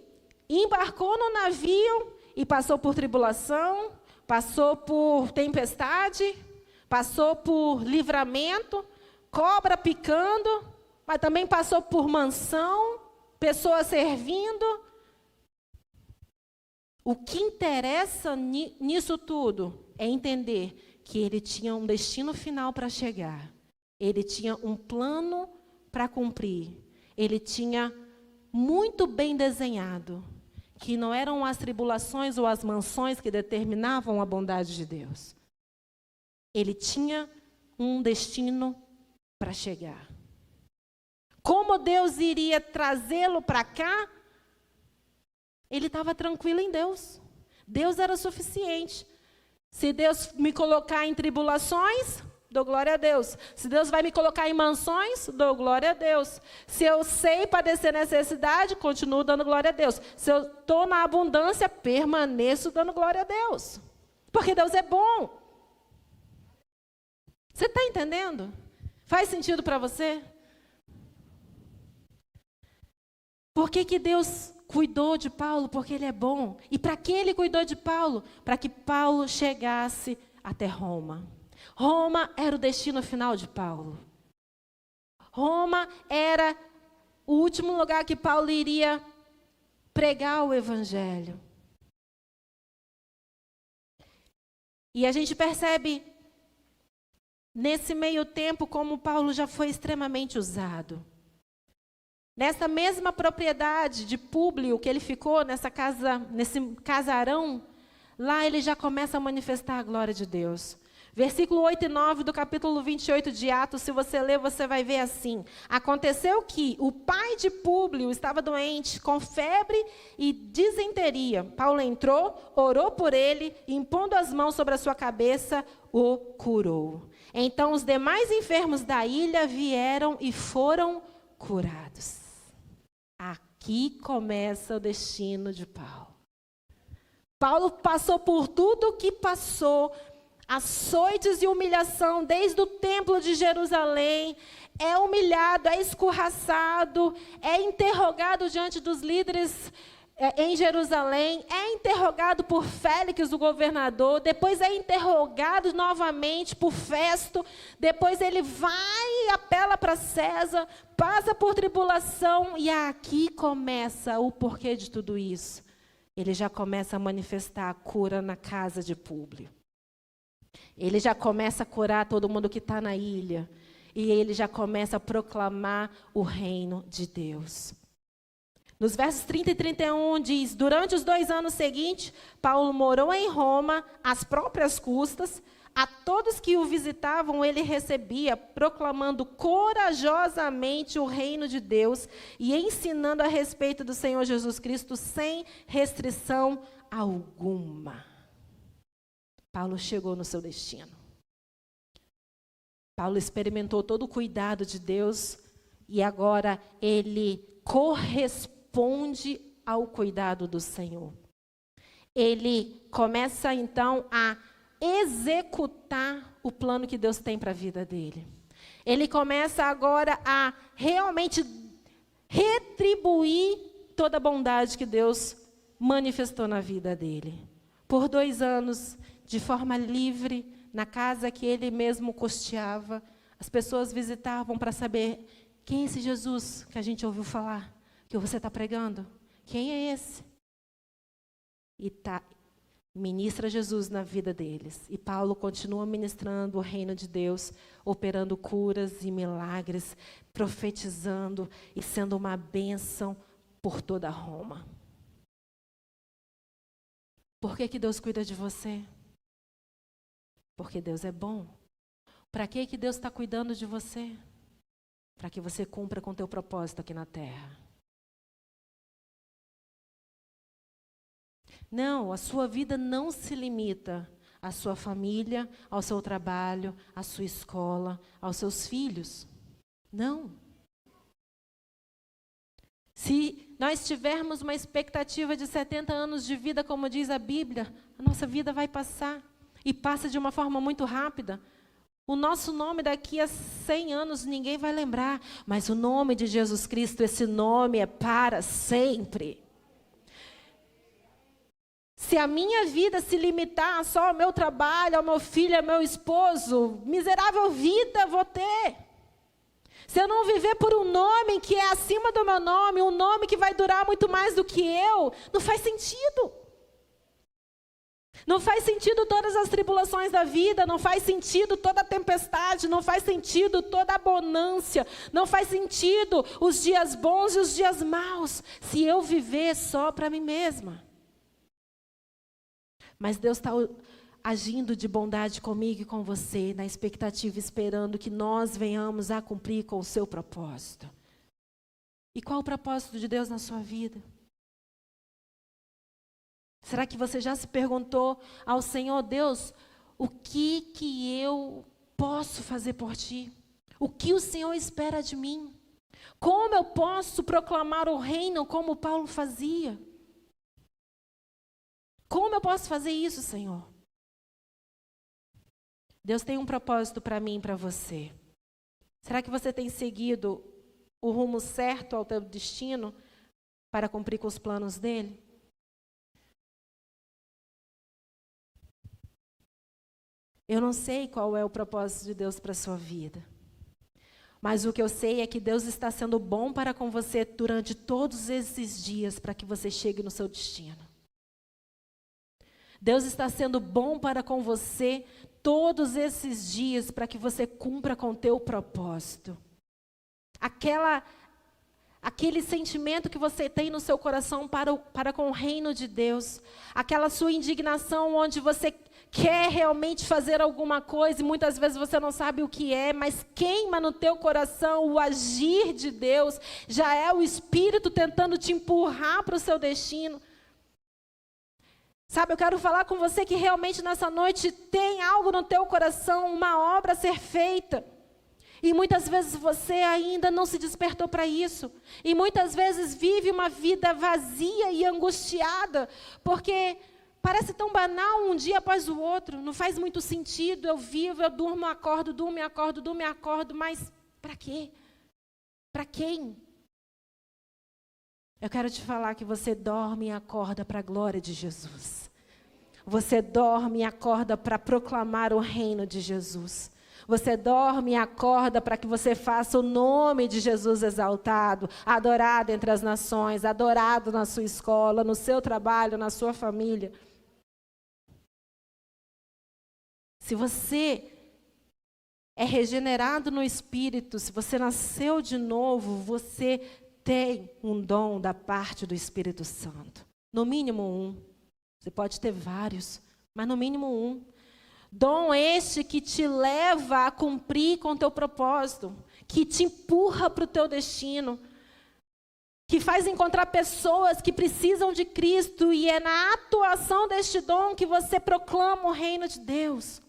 embarcou no navio e passou por tribulação, passou por tempestade, passou por livramento, cobra picando, mas também passou por mansão, pessoas servindo. O que interessa nisso tudo é entender que ele tinha um destino final para chegar. Ele tinha um plano para cumprir. Ele tinha muito bem desenhado, que não eram as tribulações ou as mansões que determinavam a bondade de Deus. Ele tinha um destino para chegar. Como Deus iria trazê-lo para cá? Ele estava tranquilo em Deus. Deus era suficiente. Se Deus me colocar em tribulações, dou glória a Deus. Se Deus vai me colocar em mansões, dou glória a Deus. Se eu sei padecer necessidade, continuo dando glória a Deus. Se eu estou na abundância, permaneço dando glória a Deus. Porque Deus é bom. Você está entendendo? Faz sentido para você? Por que Deus cuidou de Paulo? Porque Ele é bom. E para que Ele cuidou de Paulo? Para que Paulo chegasse até Roma. Roma era o destino final de Paulo. Roma era o último lugar que Paulo iria pregar o Evangelho. E a gente percebe, nesse meio tempo, como Paulo já foi extremamente usado. Nessa mesma propriedade de Públio que ele ficou, nessa casa, nesse casarão, lá ele já começa a manifestar a glória de Deus. Versículo 8 e 9 do capítulo 28 de Atos, se você ler, você vai ver assim. Aconteceu que o pai de Públio estava doente, com febre e disenteria. Paulo entrou, orou por ele, e impondo as mãos sobre a sua cabeça, o curou. Então os demais enfermos da ilha vieram e foram curados. Aqui começa o destino de Paulo. Paulo passou por tudo o que passou, açoites e humilhação, desde o templo de Jerusalém, é humilhado, é escorraçado, é interrogado diante dos líderes em Jerusalém, é interrogado por Félix, o governador, depois é interrogado novamente por Festo, depois ele vai e apela para César, passa por tribulação, e aqui começa o porquê de tudo isso. Ele já começa a manifestar a cura na casa de Públio. Ele já começa a curar todo mundo que está na ilha. E ele já começa a proclamar o reino de Deus. Nos versos 30 e 31 diz: durante os 2 anos seguintes, Paulo morou em Roma, às próprias custas. A todos que o visitavam, ele recebia, proclamando corajosamente o reino de Deus e ensinando a respeito do Senhor Jesus Cristo sem restrição alguma. Paulo chegou no seu destino. Paulo experimentou todo o cuidado de Deus e agora ele corresponde ao cuidado do Senhor. Ele começa então a executar o plano que Deus tem para a vida dele. Ele começa agora a realmente retribuir toda a bondade que Deus manifestou na vida dele. Por 2 anos, de forma livre, na casa que ele mesmo custeava, as pessoas visitavam para saber: quem é esse Jesus que a gente ouviu falar, que você está pregando? Quem é esse? E ministra Jesus na vida deles. E Paulo continua ministrando o reino de Deus, operando curas e milagres, profetizando e sendo uma bênção por toda Roma. Por que Deus cuida de você? Porque Deus é bom. Para que Deus está cuidando de você? Para que você cumpra com o teu propósito aqui na terra. Não, a sua vida não se limita à sua família, ao seu trabalho, à sua escola, aos seus filhos. Não. Se nós tivermos uma expectativa de 70 anos de vida, como diz a Bíblia, a nossa vida vai passar. E passa de uma forma muito rápida. O nosso nome daqui a 100 anos ninguém vai lembrar. Mas o nome de Jesus Cristo, esse nome é para sempre. Se a minha vida se limitar só ao meu trabalho, ao meu filho, ao meu esposo, miserável vida vou ter. Se eu não viver por um nome que é acima do meu nome, um nome que vai durar muito mais do que eu, não faz sentido. Não faz sentido todas as tribulações da vida, não faz sentido toda a tempestade, não faz sentido toda a bonância, não faz sentido os dias bons e os dias maus, se eu viver só para mim mesma. Mas Deus está agindo de bondade comigo e com você, na expectativa, esperando que nós venhamos a cumprir com o seu propósito. E qual o propósito de Deus na sua vida? Será que você já se perguntou ao Senhor, Deus, o que eu posso fazer por ti? O que o Senhor espera de mim? Como eu posso proclamar o reino como Paulo fazia? Como eu posso fazer isso, Senhor? Deus tem um propósito para mim e para você. Será que você tem seguido o rumo certo ao teu destino para cumprir com os planos dele? Eu não sei qual é o propósito de Deus para a sua vida. Mas o que eu sei é que Deus está sendo bom para com você durante todos esses dias para que você chegue no seu destino. Deus está sendo bom para com você todos esses dias para que você cumpra com o teu propósito. Aquele sentimento que você tem no seu coração para com o reino de Deus, aquela sua indignação onde você quer realmente fazer alguma coisa e muitas vezes você não sabe o que é, mas queima no teu coração o agir de Deus, já é o Espírito tentando te empurrar para o seu destino. Sabe, eu quero falar com você que realmente nessa noite tem algo no teu coração, uma obra a ser feita. E muitas vezes você ainda não se despertou para isso. E muitas vezes vive uma vida vazia e angustiada, porque parece tão banal um dia após o outro. Não faz muito sentido, eu vivo, eu durmo, acordo, durmo, acordo, durmo, acordo, mas para quê? Para quem? Eu quero te falar que você dorme e acorda para a glória de Jesus. Você dorme e acorda para proclamar o reino de Jesus. Você dorme e acorda para que você faça o nome de Jesus exaltado, adorado entre as nações, adorado na sua escola, no seu trabalho, na sua família. Se você é regenerado no Espírito, se você nasceu de novo, você tem um dom da parte do Espírito Santo. No mínimo um. Você pode ter vários, mas no mínimo um. Dom este que te leva a cumprir com o teu propósito, que te empurra para o teu destino, que faz encontrar pessoas que precisam de Cristo, e é na atuação deste dom que você proclama o reino de Deus.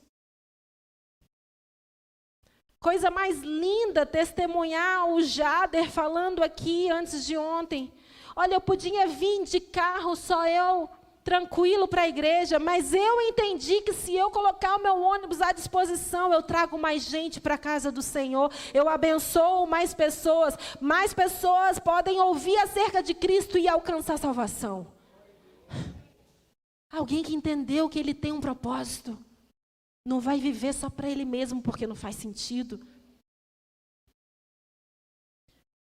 Coisa mais linda testemunhar o Jader falando aqui antes de ontem. Olha, eu podia vir de carro, só eu, tranquilo para a igreja, mas eu entendi que se eu colocar o meu ônibus à disposição, eu trago mais gente para a casa do Senhor, eu abençoo mais pessoas podem ouvir acerca de Cristo e alcançar salvação. Alguém que entendeu que ele tem um propósito. Não vai viver só para ele mesmo, porque não faz sentido.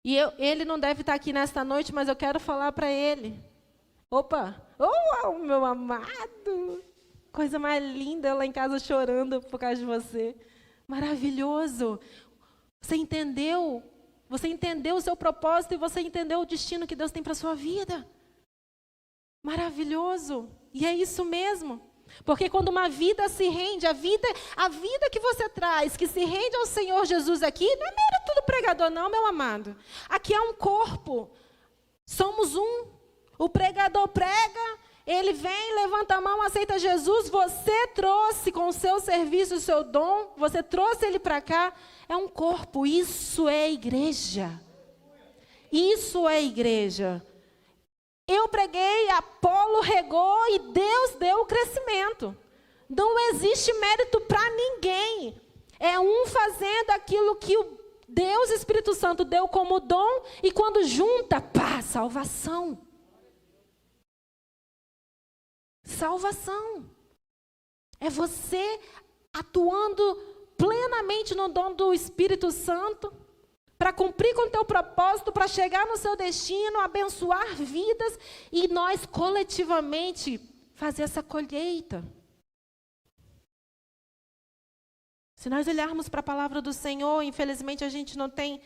E ele não deve estar aqui nesta noite, mas eu quero falar para ele. Opa, oh, meu amado, coisa mais linda, eu lá em casa chorando por causa de você. Maravilhoso. Você entendeu o seu propósito e você entendeu o destino que Deus tem para a sua vida. Maravilhoso. E é isso mesmo. Porque quando uma vida se rende, a vida que você traz, que se rende ao Senhor Jesus aqui, não é mérito do pregador não, meu amado. Aqui é um corpo, somos um. O pregador prega, ele vem, levanta a mão, aceita Jesus, você trouxe com o seu serviço, o seu dom, você trouxe ele para cá, é um corpo, isso é igreja. Isso é igreja. Eu preguei, Apolo regou e Deus deu o crescimento. Não existe mérito para ninguém. É um fazendo aquilo que o Deus Espírito Santo deu como dom e quando junta, pá, salvação. Salvação. É você atuando plenamente no dom do Espírito Santo para cumprir com o teu propósito, para chegar no seu destino, abençoar vidas, e nós coletivamente fazer essa colheita. Se nós olharmos para a palavra do Senhor, infelizmente a gente não tem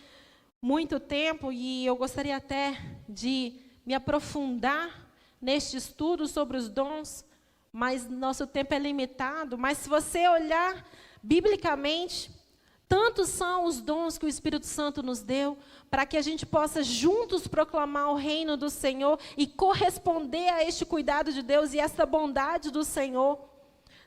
muito tempo, e eu gostaria até de me aprofundar neste estudo sobre os dons, mas nosso tempo é limitado. Mas se você olhar biblicamente, tantos são os dons que o Espírito Santo nos deu, para que a gente possa juntos proclamar o reino do Senhor e corresponder a este cuidado de Deus e esta bondade do Senhor.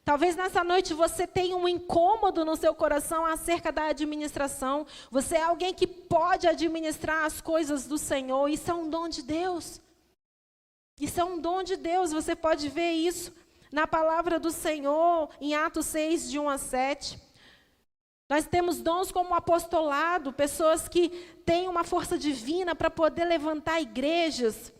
Talvez nessa noite você tenha um incômodo no seu coração acerca da administração. Você é alguém que pode administrar as coisas do Senhor. Isso é um dom de Deus. Isso é um dom de Deus. Você pode ver isso na palavra do Senhor, em Atos 6, de 1 a 7. Nós temos dons como o apostolado, pessoas que têm uma força divina para poder levantar igrejas.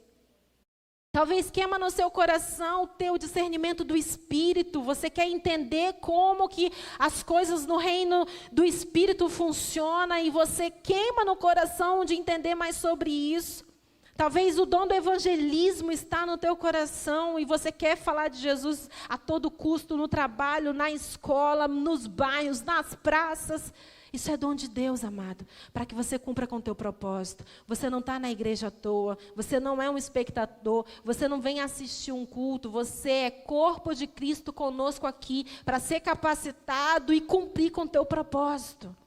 Talvez queima no seu coração o teu discernimento do Espírito. Você quer entender como que as coisas no reino do Espírito funcionam e você queima no coração de entender mais sobre isso. Talvez o dom do evangelismo está no teu coração e você quer falar de Jesus a todo custo, no trabalho, na escola, nos bairros, nas praças. Isso é dom de Deus, amado, para que você cumpra com o teu propósito. Você não está na igreja à toa, você não é um espectador, você não vem assistir um culto, você é corpo de Cristo conosco aqui, para ser capacitado e cumprir com o teu propósito.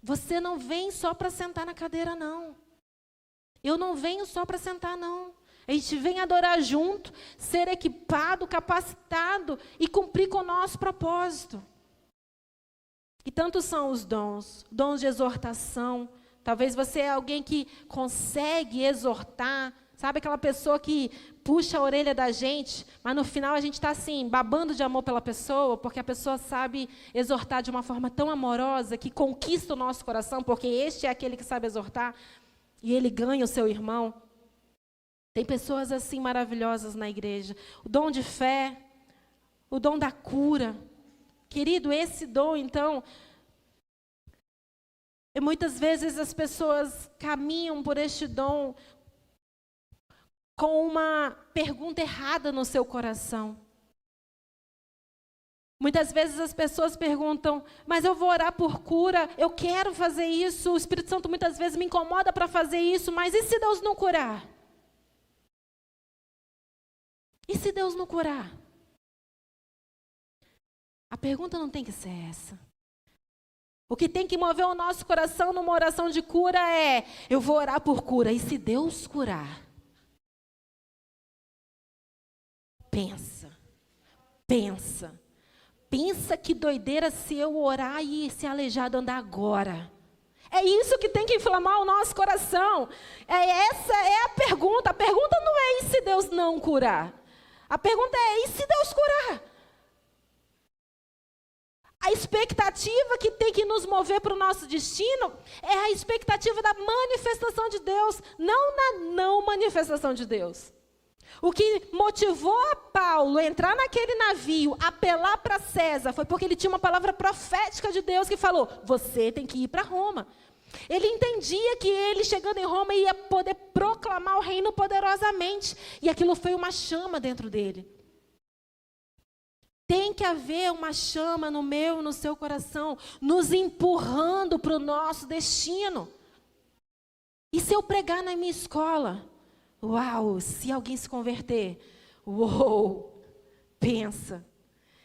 Você não vem só para sentar na cadeira, não. Eu não venho só para sentar, não. A gente vem adorar junto, ser equipado, capacitado e cumprir com o nosso propósito. E tantos são os dons, dons de exortação. Talvez você é alguém que consegue exortar, sabe aquela pessoa que puxa a orelha da gente, mas no final a gente está assim, babando de amor pela pessoa, porque a pessoa sabe exortar de uma forma tão amorosa, que conquista o nosso coração, porque este é aquele que sabe exortar, e ele ganha o seu irmão. Tem pessoas assim maravilhosas na igreja. O dom de fé, o dom da cura. Querido, esse dom, então, muitas vezes as pessoas caminham por este dom com uma pergunta errada no seu coração. Muitas vezes as pessoas perguntam, mas eu vou orar por cura, eu quero fazer isso, o Espírito Santo muitas vezes me incomoda para fazer isso, mas e se Deus não curar? E se Deus não curar? A pergunta não tem que ser essa. O que tem que mover o nosso coração numa oração de cura é, eu vou orar por cura, e se Deus curar? Pensa que doideira se eu orar e esse aleijado andar agora. É isso que tem que inflamar o nosso coração. Essa é a pergunta não é e se Deus não curar? A pergunta é, e se Deus curar? A expectativa que tem que nos mover para o nosso destino é a expectativa da manifestação de Deus, não na não manifestação de Deus. O que motivou a Paulo a entrar naquele navio, apelar para César, foi porque ele tinha uma palavra profética de Deus que falou, você tem que ir para Roma. Ele entendia que ele, chegando em Roma, ia poder proclamar o reino poderosamente. E aquilo foi uma chama dentro dele. Tem que haver uma chama no meu e no seu coração, nos empurrando para o nosso destino. E se eu pregar na minha escola? Uau, se alguém se converter? Uou, pensa.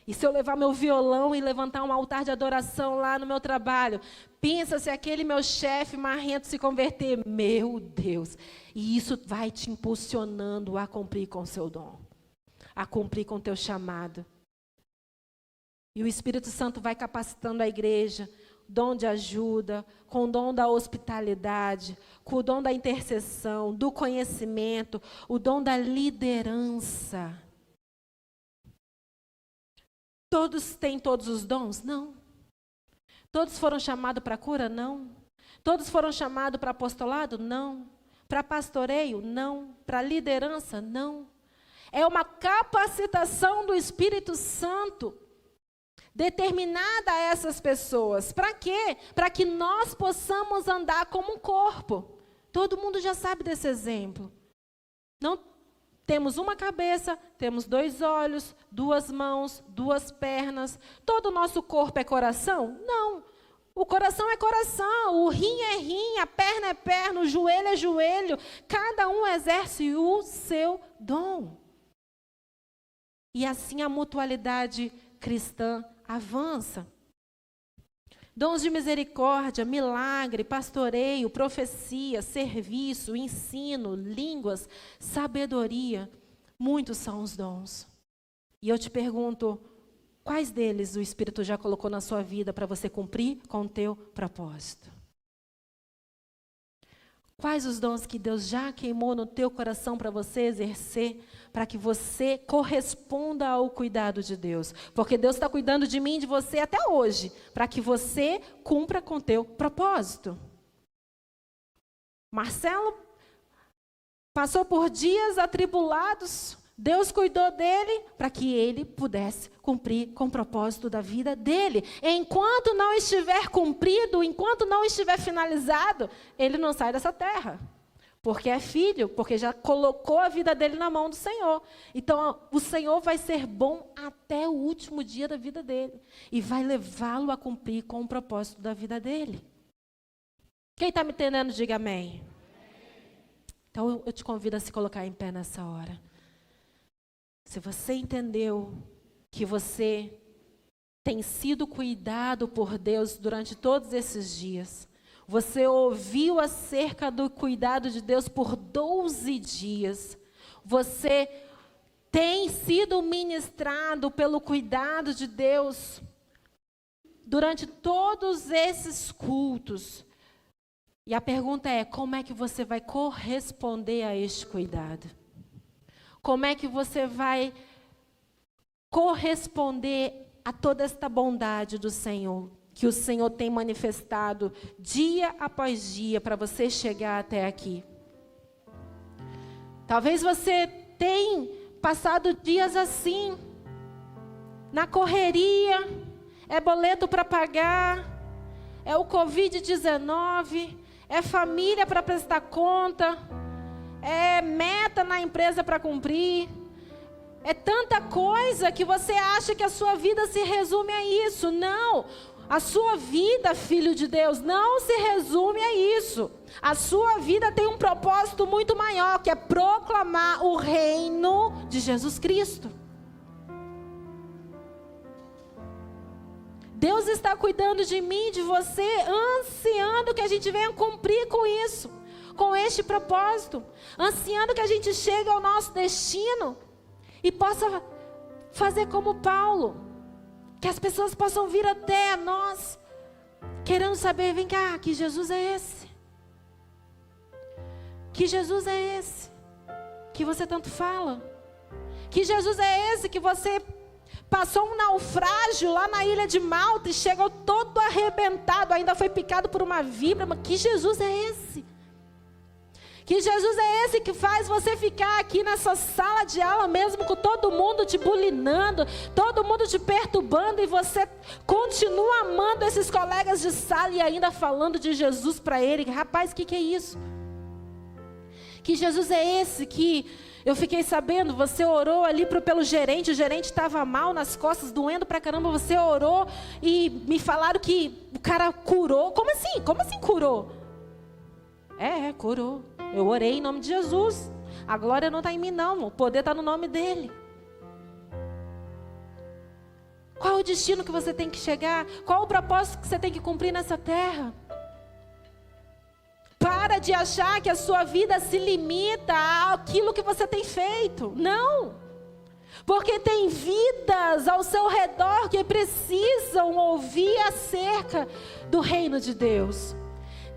E se eu levar meu violão e levantar um altar de adoração lá no meu trabalho? Pensa se aquele meu chefe marrento se converter. Meu Deus. E isso vai te impulsionando a cumprir com o seu dom. A cumprir com o teu chamado. E o Espírito Santo vai capacitando a igreja, dom de ajuda, com o dom da hospitalidade, com o dom da intercessão, do conhecimento, o dom da liderança. Todos têm todos os dons? Não. Todos foram chamados para cura? Não. Todos foram chamados para apostolado? Não. Para pastoreio? Não. Para liderança? Não. É uma capacitação do Espírito Santo determinada a essas pessoas. Para quê? Para que nós possamos andar como um corpo. Todo mundo já sabe desse exemplo. Não Temos uma cabeça, temos 2 olhos, 2 mãos, 2 pernas. Todo o nosso corpo é coração? Não. O coração é coração, o rim é rim, a perna é perna, o joelho é joelho. Cada um exerce o seu dom. E assim a mutualidade cristã avança. Dons de misericórdia, milagre, pastoreio, profecia, serviço, ensino, línguas, sabedoria. Muitos são os dons. E eu te pergunto, quais deles o Espírito já colocou na sua vida para você cumprir com o teu propósito? Quais os dons que Deus já queimou no teu coração para você exercer, para que você corresponda ao cuidado de Deus? Porque Deus está cuidando de mim e de você até hoje, para que você cumpra com o teu propósito. Marcelo passou por dias atribulados, Deus cuidou dele para que ele pudesse cumprir com o propósito da vida dele. Enquanto não estiver cumprido, enquanto não estiver finalizado, ele não sai dessa terra. Porque é filho, porque já colocou a vida dele na mão do Senhor. Então, o Senhor vai ser bom até o último dia da vida dele. E vai levá-lo a cumprir com o propósito da vida dele. Quem está me entendendo, diga amém. Então, eu te convido a se colocar em pé nessa hora. Se você entendeu que você tem sido cuidado por Deus durante todos esses dias, você ouviu acerca do cuidado de Deus por 12 dias, você tem sido ministrado pelo cuidado de Deus durante todos esses cultos. E a pergunta é, como é que você vai corresponder a este cuidado? Como é que você vai corresponder a toda esta bondade do Senhor, que o Senhor tem manifestado dia após dia para você chegar até aqui? Talvez você tenha passado dias assim, na correria, é boleto para pagar, é o Covid-19, é família para prestar conta, é meta na empresa para cumprir. É tanta coisa que você acha que a sua vida se resume a isso. Não, a sua vida, filho de Deus, não se resume a isso. A sua vida tem um propósito muito maior, que é proclamar o reino de Jesus Cristo. Deus está cuidando de mim, de você, ansiando que a gente venha cumprir com isso, com este propósito, ansiando que a gente chegue ao nosso destino e possa fazer como Paulo, que as pessoas possam vir até nós, querendo saber, vem cá, que Jesus é esse? Que Jesus é esse que você tanto fala? Que Jesus é esse que você passou um naufrágio lá na ilha de Malta e chegou todo arrebentado, ainda foi picado por uma víbora, mas que Jesus é esse? Que Jesus é esse que faz você ficar aqui nessa sala de aula mesmo com todo mundo te bulinando, todo mundo te perturbando e você continua amando esses colegas de sala e ainda falando de Jesus para ele. Rapaz, o que é isso? Que Jesus é esse que eu fiquei sabendo, você orou ali pelo gerente, o gerente estava mal nas costas, doendo pra caramba, você orou e me falaram que o cara curou. Como assim? Como assim curou? Curou. Eu orei em nome de Jesus. A glória não está em mim não, o poder está no nome dele. Qual é o destino que você tem que chegar? Qual o propósito que você tem que cumprir nessa terra? Para de achar que a sua vida se limita àquilo que você tem feito. Não. Porque tem vidas ao seu redor que precisam ouvir acerca do reino de Deus.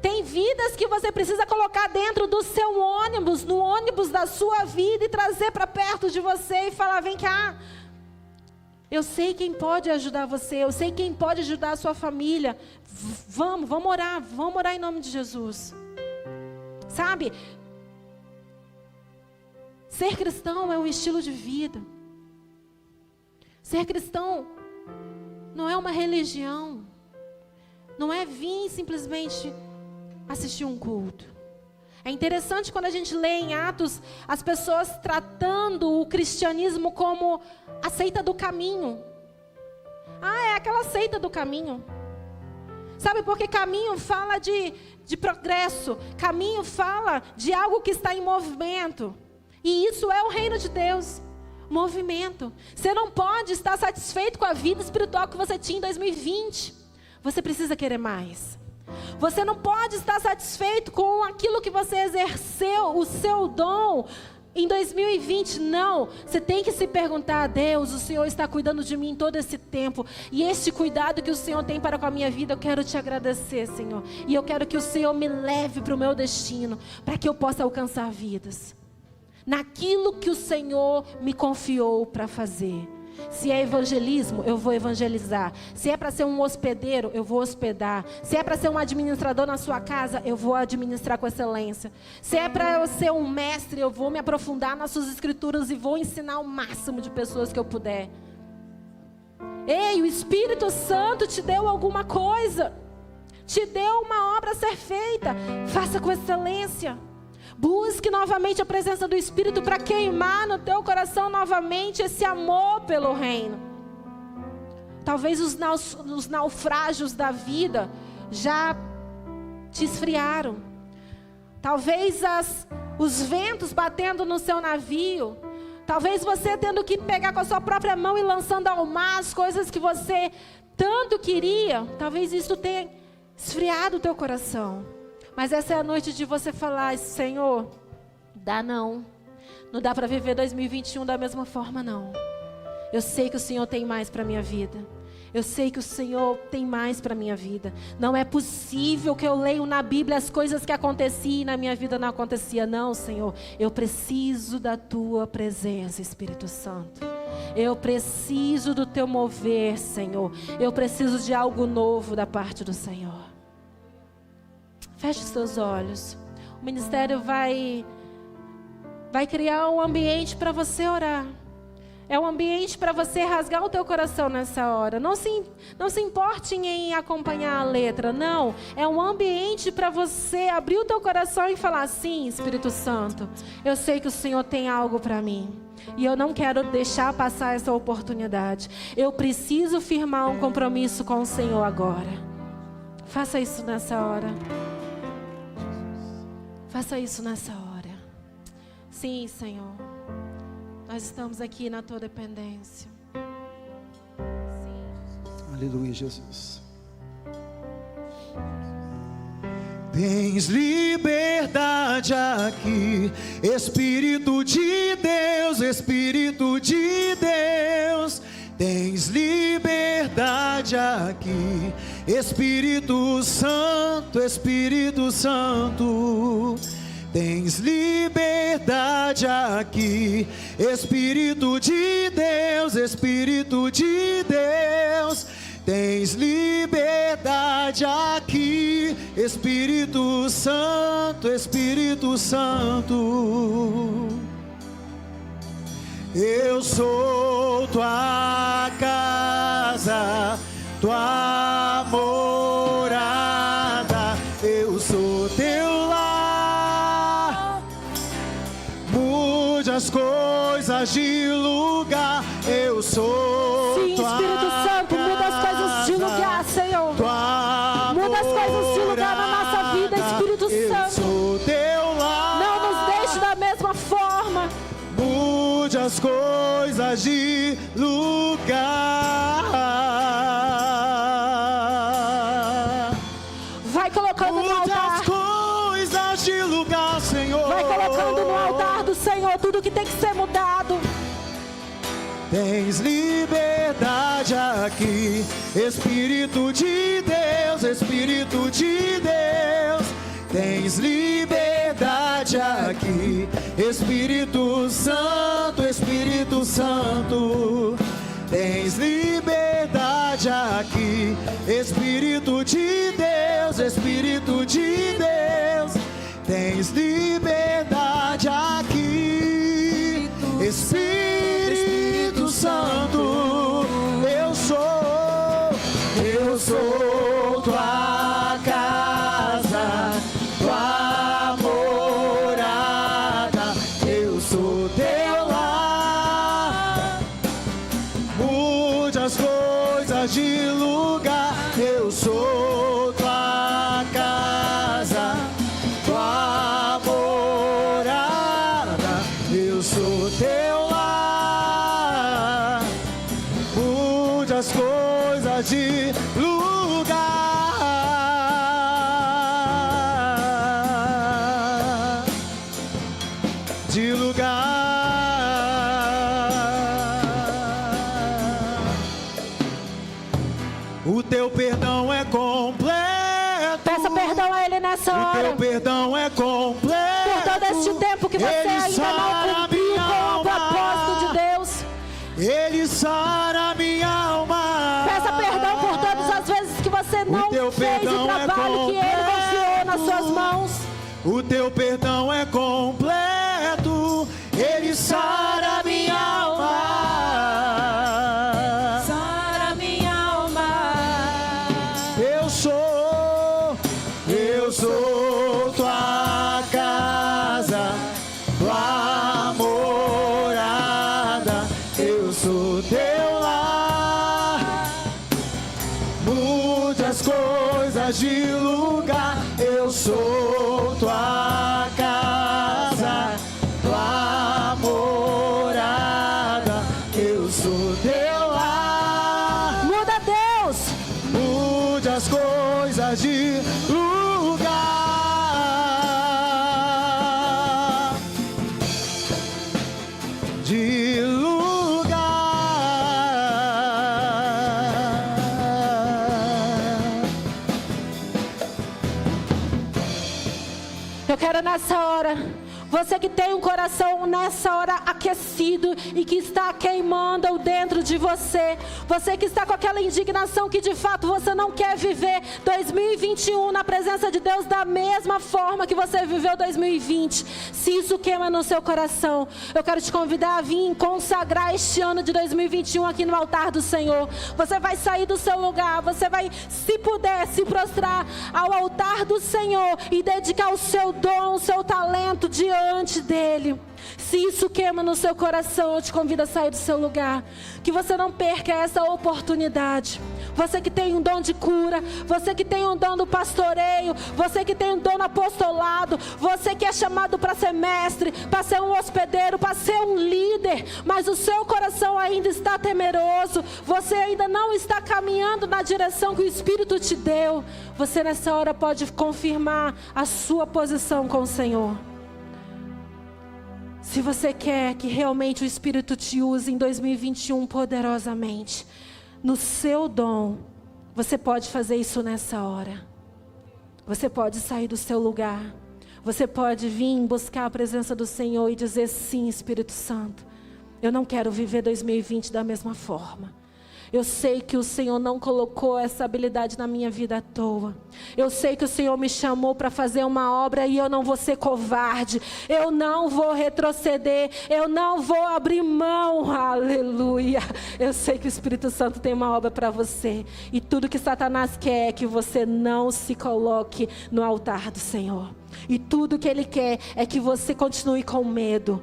Tem vidas que você precisa colocar dentro do seu ônibus, no ônibus da sua vida e trazer para perto de você e falar, vem cá. Eu sei quem pode ajudar você, eu sei quem pode ajudar a sua família. Vamos orar em nome de Jesus. Sabe? Ser cristão é um estilo de vida. Ser cristão não é uma religião. Não é vir simplesmente assistir um culto. É interessante quando a gente lê em Atos as pessoas tratando o cristianismo como a seita do caminho. É aquela seita do caminho. Sabe, porque caminho fala de progresso. Caminho fala de algo que está em movimento. E isso é o reino de Deus. Movimento. Você não pode estar satisfeito com a vida espiritual que você tinha em 2020. Você precisa querer mais. Você não pode estar satisfeito com aquilo que você exerceu, o seu dom, em 2020, não. Você tem que se perguntar: Deus, o Senhor está cuidando de mim todo esse tempo. E este cuidado que o Senhor tem para com a minha vida, eu quero te agradecer, Senhor. E eu quero que o Senhor me leve para o meu destino, para que eu possa alcançar vidas. Naquilo que o Senhor me confiou para fazer. Se é evangelismo, eu vou evangelizar. Se é para ser um hospedeiro, eu vou hospedar. Se é para ser um administrador na sua casa, eu vou administrar com excelência. Se é para eu ser um mestre, eu vou me aprofundar nas suas escrituras e vou ensinar o máximo de pessoas que eu puder. Ei, o Espírito Santo te deu alguma coisa. Te deu uma obra a ser feita. Faça com excelência. Busque novamente a presença do Espírito para queimar no teu coração novamente esse amor pelo reino. Talvez os naufrágios da vida já te esfriaram. Talvez os ventos batendo no seu navio. Talvez você tendo que pegar com a sua própria mão e lançando ao mar as coisas que você tanto queria. Talvez isso tenha esfriado o teu coração. Mas essa é a noite de você falar: Senhor, não dá para viver 2021 da mesma forma, não. Eu sei que o Senhor tem mais para a minha vida. Eu sei que o Senhor tem mais para a minha vida. Não é possível que eu leio na Bíblia as coisas que aconteciam e na minha vida não acontecia. Não, Senhor, eu preciso da Tua presença, Espírito Santo. Eu preciso do Teu mover, Senhor. Eu preciso de algo novo da parte do Senhor. Feche os seus olhos. O ministério vai criar um ambiente para você orar. É um ambiente para você rasgar o teu coração nessa hora. Não se importe em acompanhar a letra, não. É um ambiente para você abrir o teu coração e falar: sim, Espírito Santo, eu sei que o Senhor tem algo para mim. E eu não quero deixar passar essa oportunidade. Eu preciso firmar um compromisso com o Senhor agora. Faça isso nessa hora. Faça isso nessa hora. Sim, Senhor. Nós estamos aqui na Tua dependência. Sim. Aleluia, Jesus. Tens liberdade aqui, Espírito de Deus, Espírito de Deus. Tens liberdade aqui, Espírito Santo, Espírito Santo. Tens liberdade aqui, Espírito de Deus, Espírito de Deus. Tens liberdade aqui, Espírito Santo, Espírito Santo. Eu sou tua casa, tua morada. Eu sou teu lar. Mude as coisas de lugar. Eu sou sim, tua Espírito Santo, muda as coisas de lugar, Senhor. Muda as coisas de lugar na nossa vida, Espírito Santo. Sou teu lar. Não nos deixe da mesma forma. Mude as coisas de lugar. Vai colocando no Mude altar. as coisas de lugar, Senhor. Vai colocando no altar do Senhor tudo que tem que ser mudado. Tens liberdade aqui, Espírito de Deus, Espírito de Deus. Tens liberdade aqui, Espírito Santo, Espírito Santo. Tens liberdade aqui, Espírito de Deus, Espírito de Deus. Tens liberdade aqui, Espírito Santo. Eu sou tua casa, tua morada. você nessa O hora. teu perdão é completo. Por todo este tempo que você Ele ainda sara não cumpriu minha com o alma. propósito de Deus. Ele sara minha alma. Peça perdão por todas as vezes que você não teu fez o perdão é trabalho que Ele confiou nas suas mãos. O teu perdão é completo. Ele sara minha alma. Sara minha alma. Eu sou tua casa, tua morada. Eu sou teu lar. Mude as coisas de lugar. Eu sou tua casa, tua morada. Eu sou teu lar. Muda, Deus. Mude as coisas de lugar. De lugar. Eu quero nessa hora, você que tem um coração nessa hora aquecido e que está queimando dentro de você, você que está com aquela indignação que de fato você não quer viver 2021 na presença de Deus da mesma forma que você viveu 2020. Se isso queima no seu coração, eu quero te convidar a vir consagrar este ano de 2021 aqui no altar do Senhor. Você vai sair do seu lugar, você vai, se puder, se prostrar ao altar do Senhor e dedicar o seu dom, o seu talento diante dele. Se isso queima no seu coração, eu te convido a sair do seu lugar. Que você não perca essa oportunidade. Você que tem um dom de cura, você que tem um dom do pastoreio, você que tem um dom no apostolado, você que é chamado para ser mestre, para ser um hospedeiro, para ser um líder, mas o seu coração ainda está temeroso, você ainda não está caminhando na direção que o Espírito te deu. Você nessa hora pode confirmar a sua posição com o Senhor. Se você quer que realmente o Espírito te use em 2021 poderosamente, no seu dom, você pode fazer isso nessa hora. Você pode sair do seu lugar. Você pode vir buscar a presença do Senhor e dizer: sim, Espírito Santo, eu não quero viver 2020 da mesma forma. Eu sei que o Senhor não colocou essa habilidade na minha vida à toa. Eu sei que o Senhor me chamou para fazer uma obra e eu não vou ser covarde. Eu não vou retroceder. Eu não vou abrir mão. Aleluia. Eu sei que o Espírito Santo tem uma obra para você. E tudo que Satanás quer é que você não se coloque no altar do Senhor. E tudo que Ele quer é que você continue com medo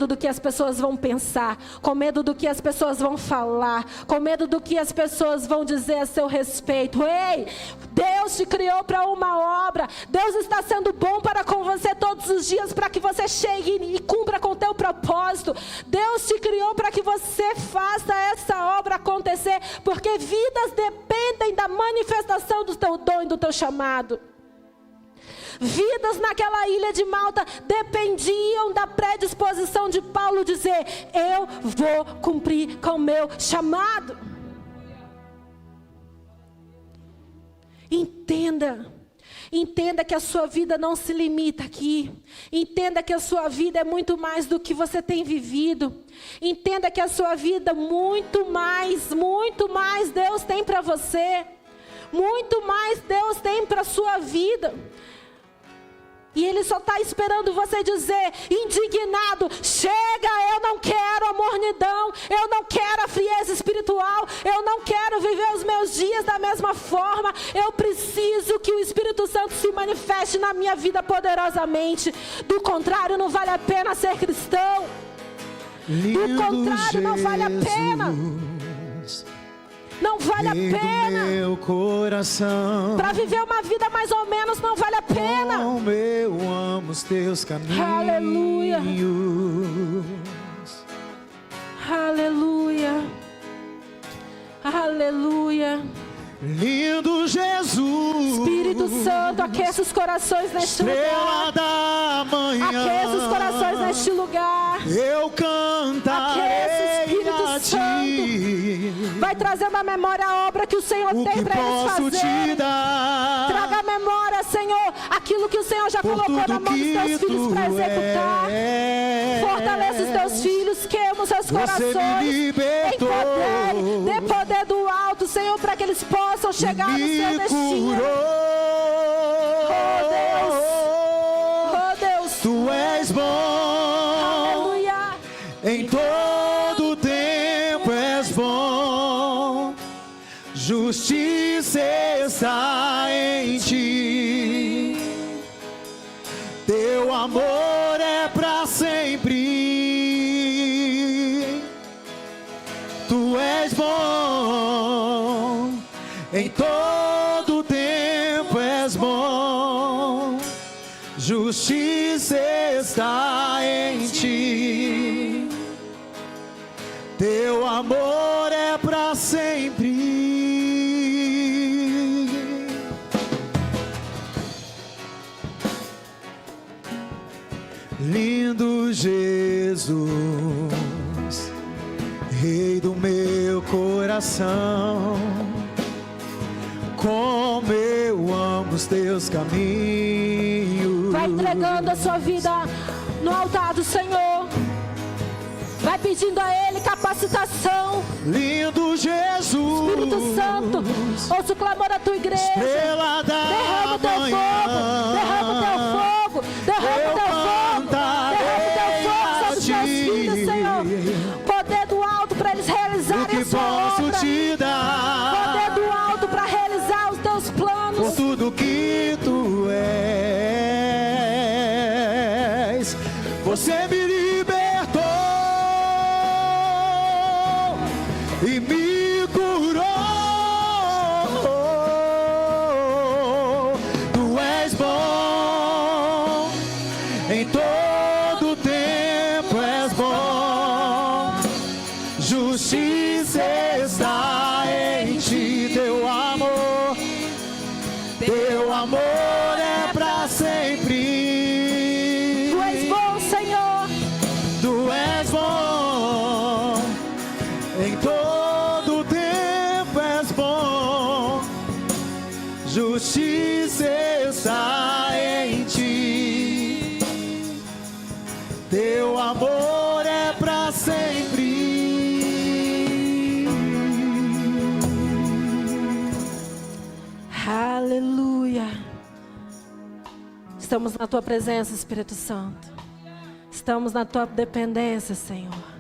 do que as pessoas vão pensar, com medo do que as pessoas vão falar, com medo do que as pessoas vão dizer a seu respeito. Ei, Deus te criou para uma obra. Deus está sendo bom para com você todos os dias, para que você chegue e cumpra com o teu propósito. Deus te criou para que você faça essa obra acontecer, porque vidas dependem da manifestação do teu dom e do teu chamado. Vidas naquela ilha de Malta dependiam da predisposição de Paulo dizer: eu vou cumprir com o meu chamado. Entenda que a sua vida não se limita aqui. Entenda que a sua vida é muito mais do que você tem vivido. Entenda que a sua vida muito mais Deus tem para você. Muito mais Deus tem para a sua vida. E Ele só está esperando você dizer, indignado: chega, eu não quero a mornidão, eu não quero a frieza espiritual, eu não quero viver os meus dias da mesma forma, eu preciso que o Espírito Santo se manifeste na minha vida poderosamente. Do contrário, não vale a pena ser cristão. Do contrário, não vale a pena. Não vale a pena. Meu coração, para viver uma vida mais ou menos, não vale a pena. Como eu amo os teus caminhos. Aleluia. Aleluia. Aleluia. Lindo Jesus, Espírito Santo, aqueça os corações neste lugar. Da manhã, aqueça os corações neste lugar. Eu cantarei a ti. Vai trazendo à memória a obra que o Senhor tem para eles fazer. Traga à memória, Senhor, aquilo que o Senhor já colocou na mão dos teus filhos para executar. Fortalece os teus filhos, queima os seus corações em poder, dê poder do alto, Senhor, para que eles possam chegar no seu destino. Oh Deus, Tu és bom. aleluia. Em todo tempo és bom, justiça está em ti, teu amor é para sempre. Tu és bom, em todo tempo és bom, justiça está em ti, teu amor é para sempre. Lindo Jesus, Rei do meu coração, como eu amo os teus caminhos. Vai entregando a sua vida no altar do Senhor. Vai pedindo a Ele capacitação. Lindo Jesus, Espírito Santo, ouça o clamor da tua igreja. Estrela da Derrama o teu fogo, derrama o teu fogo, derrama o teu fogo, derrama o teu fogo sobre os teus filhos, Senhor. Poder do alto para eles realizarem a sua obra. Poder do alto para realizar os teus planos. Por tudo que tu és, você me libertou e me curou. Tu és bom, em todo tempo és bom, justiça está em ti, teu amor é pra sempre. Tu és bom, Senhor. Tu és bom, em todo tempo és bom, justiça está em ti, teu amor é pra sempre. Aleluia. Estamos na tua presença, Espírito Santo. Estamos na tua dependência, Senhor.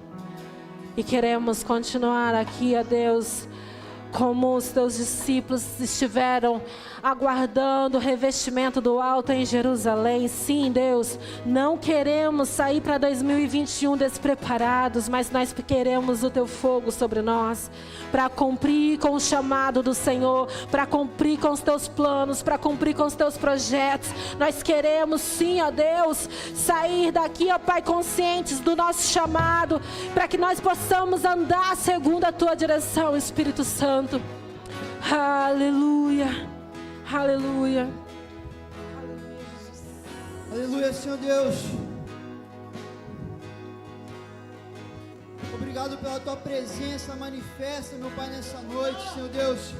E queremos continuar aqui, ó Deus, como os teus discípulos estiveram aguardando o revestimento do alto em Jerusalém. Sim, Deus, não queremos sair para 2021 despreparados, mas nós queremos o teu fogo sobre nós, para cumprir com o chamado do Senhor, para cumprir com os teus planos, para cumprir com os teus projetos. Nós queremos sim, ó Deus, sair daqui, ó Pai, conscientes do nosso chamado, para que nós possamos andar segundo a tua direção, Espírito Santo. Aleluia, aleluia. Aleluia, Senhor Deus. Obrigado pela tua presença manifesta, meu Pai, nessa noite, Senhor Deus.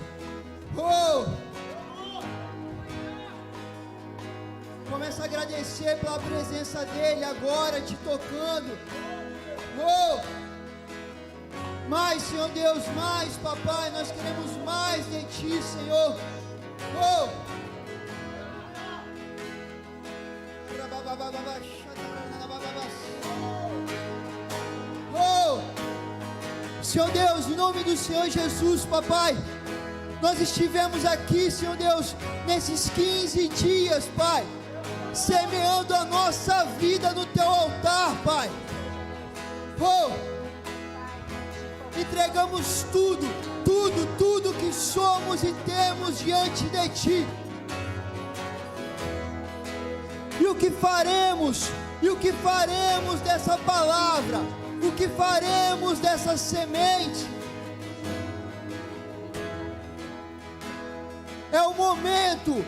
Começa a agradecer pela presença dEle agora, te tocando. Mais, Senhor Deus, mais, Papai, nós queremos mais de Ti, Senhor. Senhor Deus, em nome do Senhor Jesus, Papai, nós estivemos aqui, Senhor Deus, nesses 15 dias, Pai, semeando a nossa vida no Teu altar, Pai. Entregamos tudo que somos e temos diante de Ti. E o que faremos dessa palavra? O que faremos dessa semente? É o momento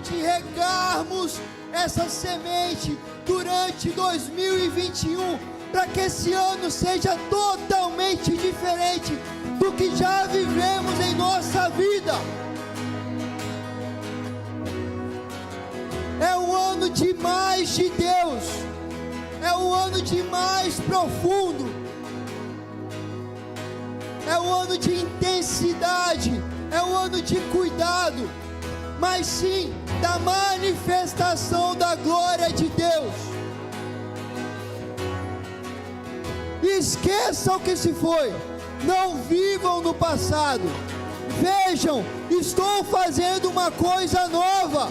de regarmos essa semente durante 2021, para que esse ano seja totalmente diferente do que já vivemos em nossa vida. de mais de Deus, é um ano de mais profundo, é um ano de intensidade, é um ano de cuidado, mas sim da manifestação da glória de Deus. Esqueçam o que se foi, não vivam no passado. Vejam, estou fazendo uma coisa nova.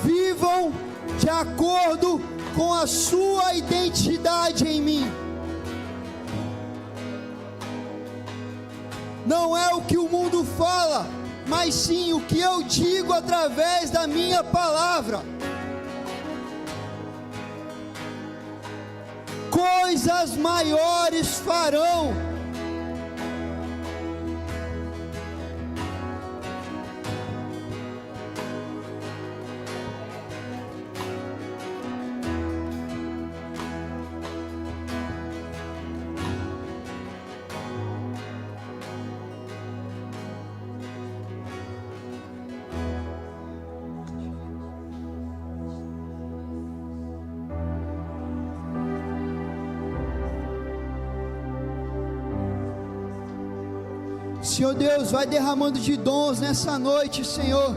Vivam de acordo com a sua identidade em mim. Não é o que o mundo fala, mas sim o que eu digo através da minha palavra. Coisas maiores farão. Senhor Deus, vai derramando de dons nessa noite, Senhor.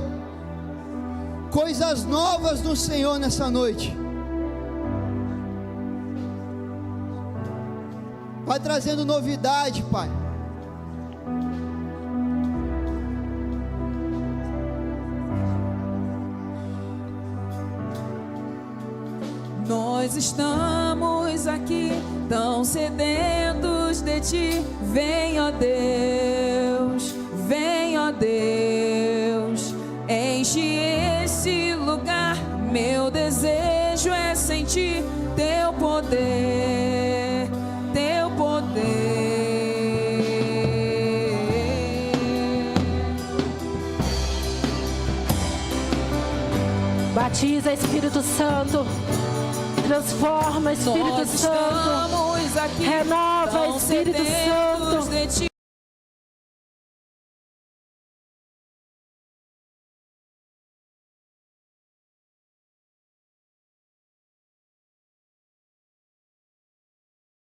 Coisas novas no Senhor nessa noite. Vai trazendo novidade, Pai. Nós estamos aqui tão sedentos de Ti. Vem, ó Deus, vem, ó Deus, enche esse lugar. Meu desejo é sentir Teu poder, Teu poder. Batiza, Espírito Santo. Transforma, Espírito Nós Santo. estamos aqui Renova, tão Espírito sedentos Santo.